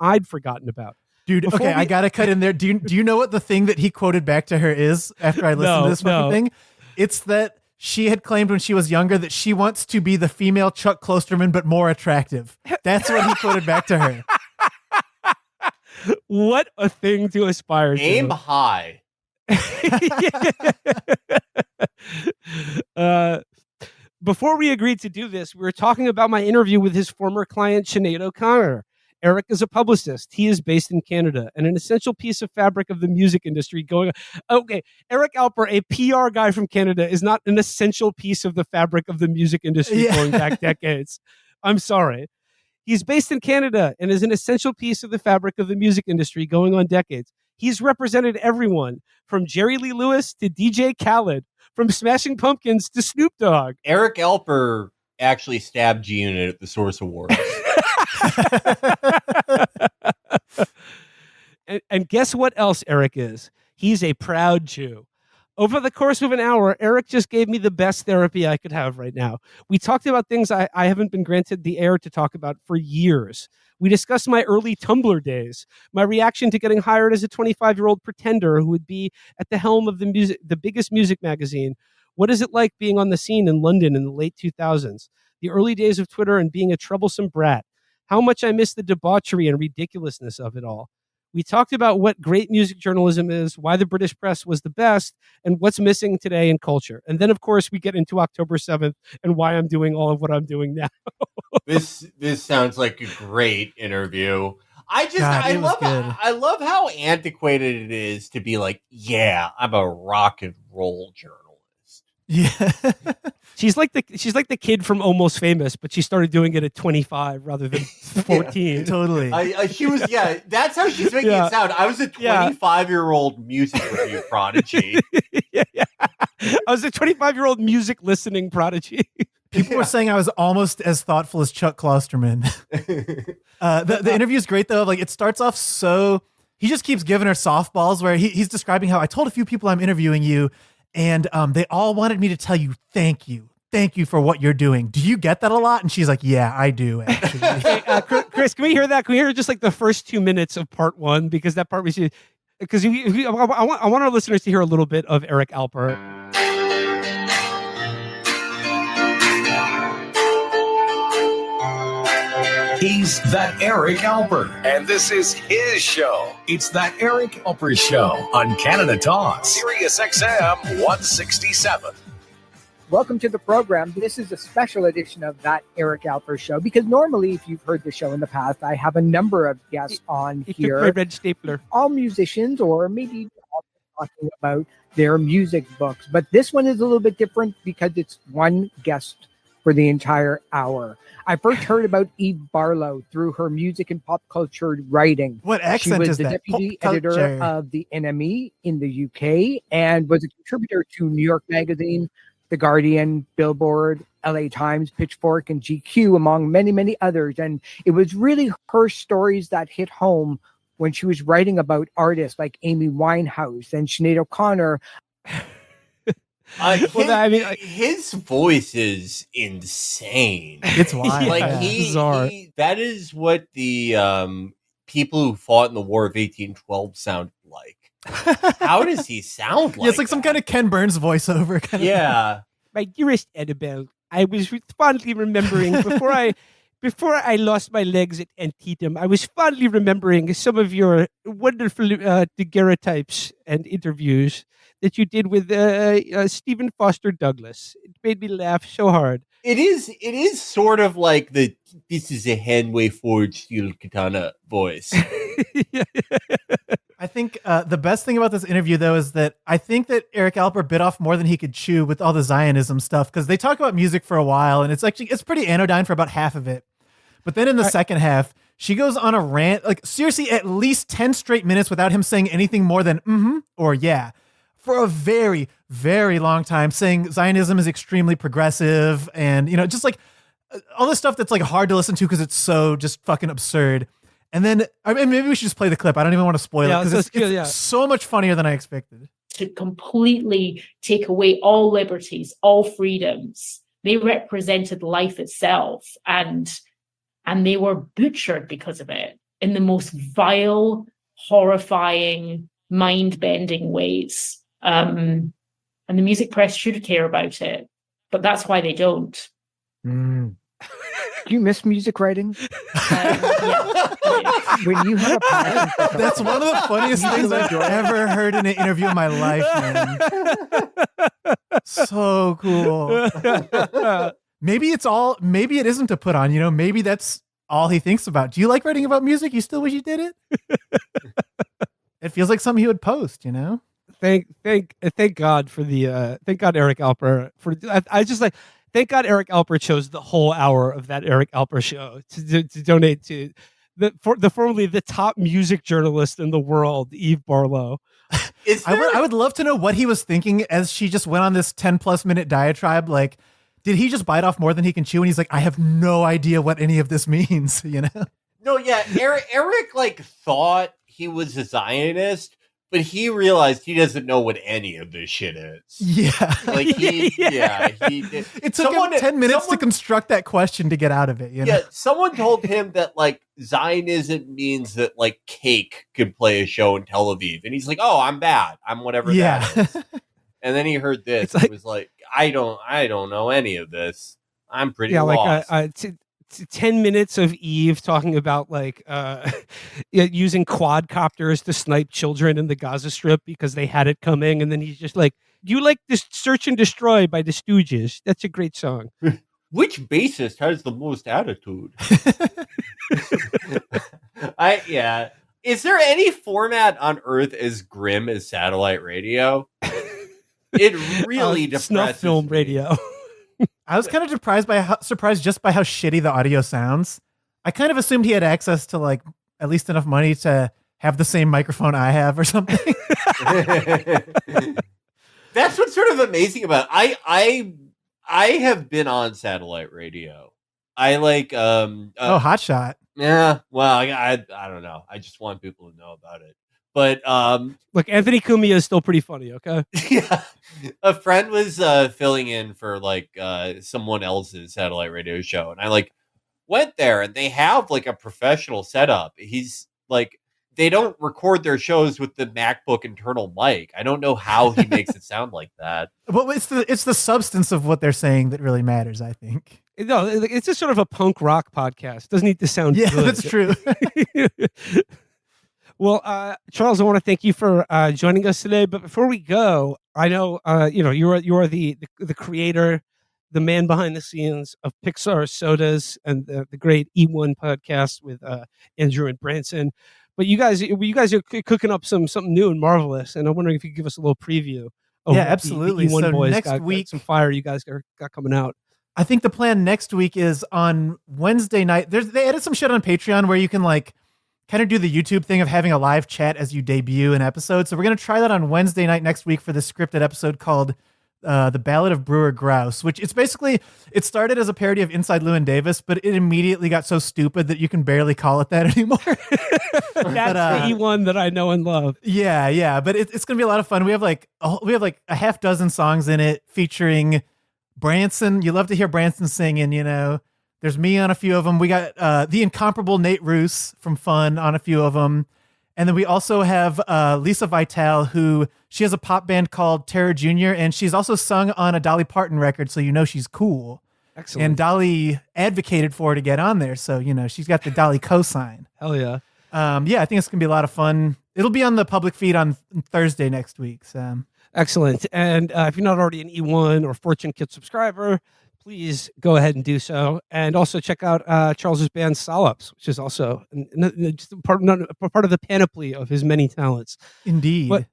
I'd forgotten about. Dude, okay, I gotta cut in there. Do you know what the thing that he quoted back to her is after I listened to this fucking thing? It's that she had claimed when she was younger that she wants to be the female Chuck Klosterman, but more attractive. That's what he quoted back to her. What a thing to aspire to. Aim high. Before we agreed to do this, we were talking about my interview with his former client, Sinead O'Connor. Eric is a publicist. He is based in Canada and an essential piece of fabric of the music industry going on. Okay, Eric Alper, a PR guy from Canada, is not an essential piece of the fabric of the music industry going back decades. I'm sorry. He's based in Canada and is an essential piece of the fabric of the music industry going on decades. He's represented everyone from Jerry Lee Lewis to DJ Khaled, from Smashing Pumpkins to Snoop Dogg. Eric Alper actually stabbed G-Unit at the Source Awards. And guess what else Eric is? He's a proud Jew. Over the course of an hour, Eric just gave me the best therapy I could have right now. We talked about things I haven't been granted the air to talk about for years. We discussed my early Tumblr days, my reaction to getting hired as a 25-year-old pretender who would be at the helm of the biggest music magazine. What is it like being on the scene in London in the late 2000s? The early days of Twitter and being a troublesome brat. How much I miss the debauchery and ridiculousness of it all. We talked about what great music journalism is, why the British press was the best, and what's missing today in culture. And then, of course, we get into October 7th and why I'm doing all of what I'm doing now. This sounds like a great interview. I love how antiquated it is to be like, yeah, I'm a rock and roll journalist. Yeah. She's like the kid from Almost Famous, but she started doing it at 25 rather than 14. Yeah, totally. She was, that's how she's making it sound. I was a 25-year-old music review prodigy. Yeah. I was a 25-year-old music listening prodigy. People were saying I was almost as thoughtful as Chuck Klosterman. The interview is great, though. Like, it starts off so... He just keeps giving her softballs where he's describing how I told a few people I'm interviewing you, and they all wanted me to tell you thank you. Thank you for what you're doing. Do you get that a lot? And she's like, yeah, I do, actually. Hey, Chris, can we hear that? Can we hear just like the first 2 minutes of part one? Because that part was... Because I want our listeners to hear a little bit of Eric Alper. He's That Eric Alper, and this is his show. It's That Eric Alper Show on Canada Talks, Sirius XM 167. Welcome to the program. This is a special edition of That Eric Alper Show, because normally, if you've heard the show in the past, I have a number of guests on here. My red stapler. All musicians, or maybe talking about their music books. But this one is a little bit different because it's one guest for the entire hour. I first heard about Eve Barlow through her music and pop culture writing. What accent is that? She was the deputy editor of the NME in the UK and was a contributor to New York Magazine, The Guardian, Billboard, LA Times, Pitchfork, and GQ, among many, many others. And it was really her stories that hit home when she was writing about artists like Amy Winehouse and Sinead O'Connor. His voice is insane. It's wild. Like that is what the people who fought in the War of 1812 sounded like. How does he sound like? Yeah, it's like some kind of Ken Burns voiceover. My dearest Annabelle, I was fondly remembering before I lost my legs at Antietam, I was fondly remembering some of your wonderful daguerreotypes and interviews that you did with Stephen Foster Douglas. It made me laugh so hard. It is sort of like this is a handway forged steel katana voice. I think the best thing about this interview, though, is that I think that Eric Alper bit off more than he could chew with all the Zionism stuff, because they talk about music for a while, and it's pretty anodyne for about half of it. But then in the second half, she goes on a rant, like seriously, at least 10 straight minutes without him saying anything more than mm-hmm or yeah, for a very, very long time, saying Zionism is extremely progressive, and just like all this stuff that's like hard to listen to because it's so just fucking absurd. And then maybe we should just play the clip. I don't even want to spoil it because it's so much funnier than I expected. To completely take away all liberties, all freedoms. They represented life itself, and they were butchered because of it in the most vile, horrifying, mind-bending ways. And the music press should care about it, but that's why they don't. Do you miss music writing? Yeah. When you have a passion for that's one of the funniest things I've ever heard in an interview in my life, man. So cool. Maybe it isn't to put on, maybe that's all he thinks about. Do you like writing about music? You still wish you did it? It feels like something he would post, Thank God for thank God Eric Alper thank God Eric Alper chose the whole hour of That Eric Alper Show to donate to the formerly the top music journalist in the world, Eve Barlow. I would love to know what he was thinking as she just went on this 10+ minute diatribe. Like, did he just bite off more than he can chew? And he's like, I have no idea what any of this means, No, yeah. Eric thought he was a Zionist, but he realized he doesn't know what any of this shit is. Yeah. He did. It took him 10 minutes to construct that question to get out of it. Yeah, someone told him that Zionism means that cake could play a show in Tel Aviv. And he's like, oh, I'm bad. I'm whatever that is. And then he heard this and was like, I don't know any of this. I'm pretty lost. 10 minutes of Eve talking about like using quadcopters to snipe children in the Gaza Strip because they had it coming, and then he's just like, "You like this Search and Destroy by the Stooges? That's a great song." Which bassist has the most attitude? Is there any format on Earth as grim as satellite radio? It really depresses snuff film radio. I was kind of surprised just by how shitty the audio sounds. I kind of assumed he had access to like at least enough money to have the same microphone I have or something. That's what's sort of amazing about it. I have been on satellite radio. I like hot shot. Yeah, well, I don't know. I just want people to know about it. But look, Anthony Cumia is still pretty funny. Okay, yeah. A friend was filling in for like someone else's satellite radio show, and I like went there, and they have like a professional setup. He's like, they don't record their shows with the MacBook internal mic. I don't know how he makes it sound like that. Well, it's the substance of what they're saying that really matters, I think. No, it's just sort of a punk rock podcast. Doesn't need to sound good. That's true. Well, Charles, I want to thank you for joining us today. But before we go, I know you are the creator, the man behind the scenes of Pixar Sodas and the great E1 podcast with Andrew and Branson. But you guys are cooking up something new and marvelous, and I'm wondering if you could give us a little preview. Of absolutely. The E1 so boys next week, some fire you guys got coming out. I think the plan next week is on Wednesday night. They added some shit on Patreon where you can like kind of do the YouTube thing of having a live chat as you debut an episode. So we're going to try that on Wednesday night next week for this scripted episode called The Ballad of Brewer Grouse, which it started as a parody of Inside Llewyn Davis, but it immediately got so stupid that you can barely call it that anymore. That's the E1 that I know and love. Yeah. But it's going to be a lot of fun. We have like a half dozen songs in it featuring Branson. You love to hear Branson singing, you know. There's me on a few of them. We got the incomparable Nate Roos from Fun on a few of them. And then we also have Lisa Vitale, who she has a pop band called Terror Jr., and she's also sung on a Dolly Parton record, so you know she's cool. Excellent. And Dolly advocated for her to get on there, so you know she's got the Dolly cosign. Hell yeah. I think it's going to be a lot of fun. It'll be on the public feed on Thursday next week. So. Excellent. And if you're not already an E1 or Fortune Kit subscriber, please go ahead and do so. And also check out Charles's band Solops, which is also just part of the panoply of his many talents. Indeed. But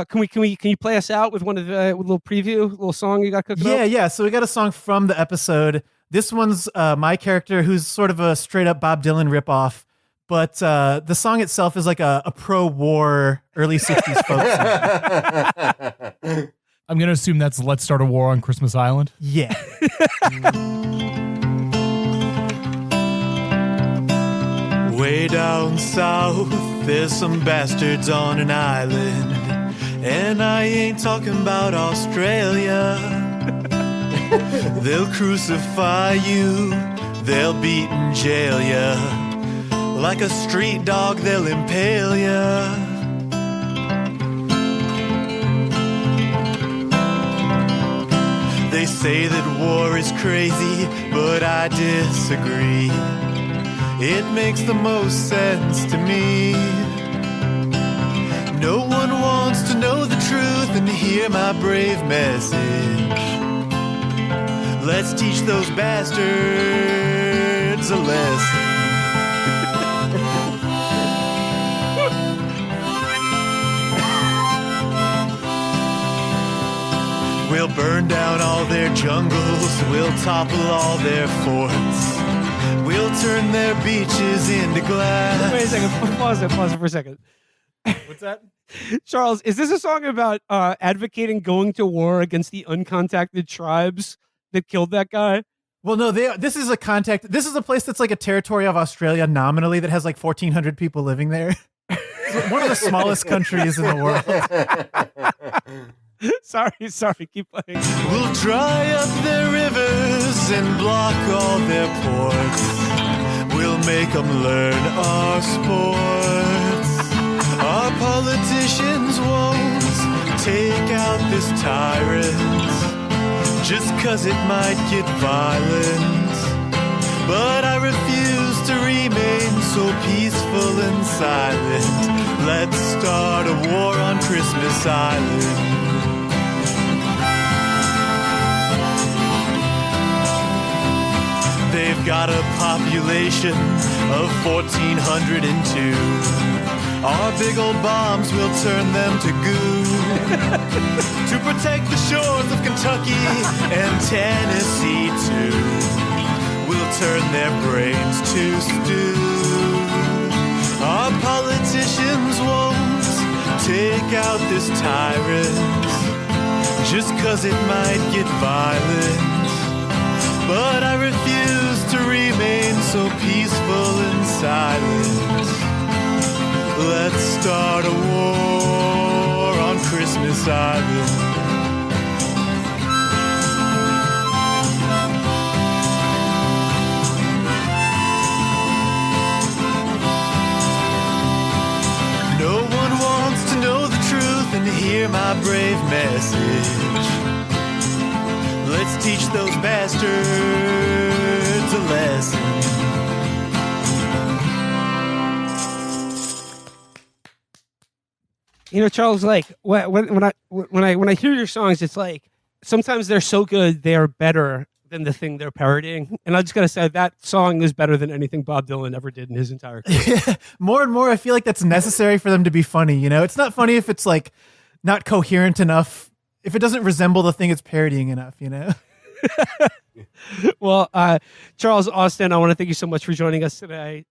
can you play us out with with a little preview, a little song you got cooking up? Yeah. So we got a song from the episode. This one's my character, who's sort of a straight up Bob Dylan ripoff. But the song itself is like a pro-war early 60s folk song. I'm going to assume that's Let's Start a War on Christmas Island. Yeah. Way down south, there's some bastards on an island. And I ain't talking about Australia. They'll crucify you, they'll beat and jail ya. Like a street dog, they'll impale ya. They say that war is crazy, but I disagree. It makes the most sense to me. No one wants to know the truth and hear my brave message. Let's teach those bastards a lesson. We'll burn down all their jungles, we'll topple all their forts, we'll turn their beaches into glass. Wait a second, pause it for a second. What's that? Charles, is this a song about advocating going to war against the uncontacted tribes that killed that guy? Well, no, this is a place that's like a territory of Australia nominally that has like 1,400 people living there. It's one of the smallest countries in the world. Sorry, keep playing. We'll dry up their rivers and block all their ports. We'll make them learn our sports. Our politicians won't take out this tyrant just 'cause it might get violent. But I Island. Let's start a war on Christmas Island. They've got a population of 1,402. Our big old bombs will turn them to goo. To protect the shores of Kentucky and Tennessee too, we'll turn their brains to stew. Our politicians won't take out this tyrant, just 'cause it might get violent. But I refuse to remain so peaceful and silent. Let's start a war on Christmas Island. No one wants to know the truth and hear my brave message. Let's teach those bastards a lesson. You know, Charles, like when I hear your songs, it's like sometimes they're so good they are better than the thing they're parodying. And I just gotta say that song is better than anything Bob Dylan ever did in his entire career. More and more, I feel like that's necessary for them to be funny. You know, it's not funny if it's like not coherent enough. If it doesn't resemble the thing it's parodying enough, you know? Well, Charles Austin, I want to thank you so much for joining us today.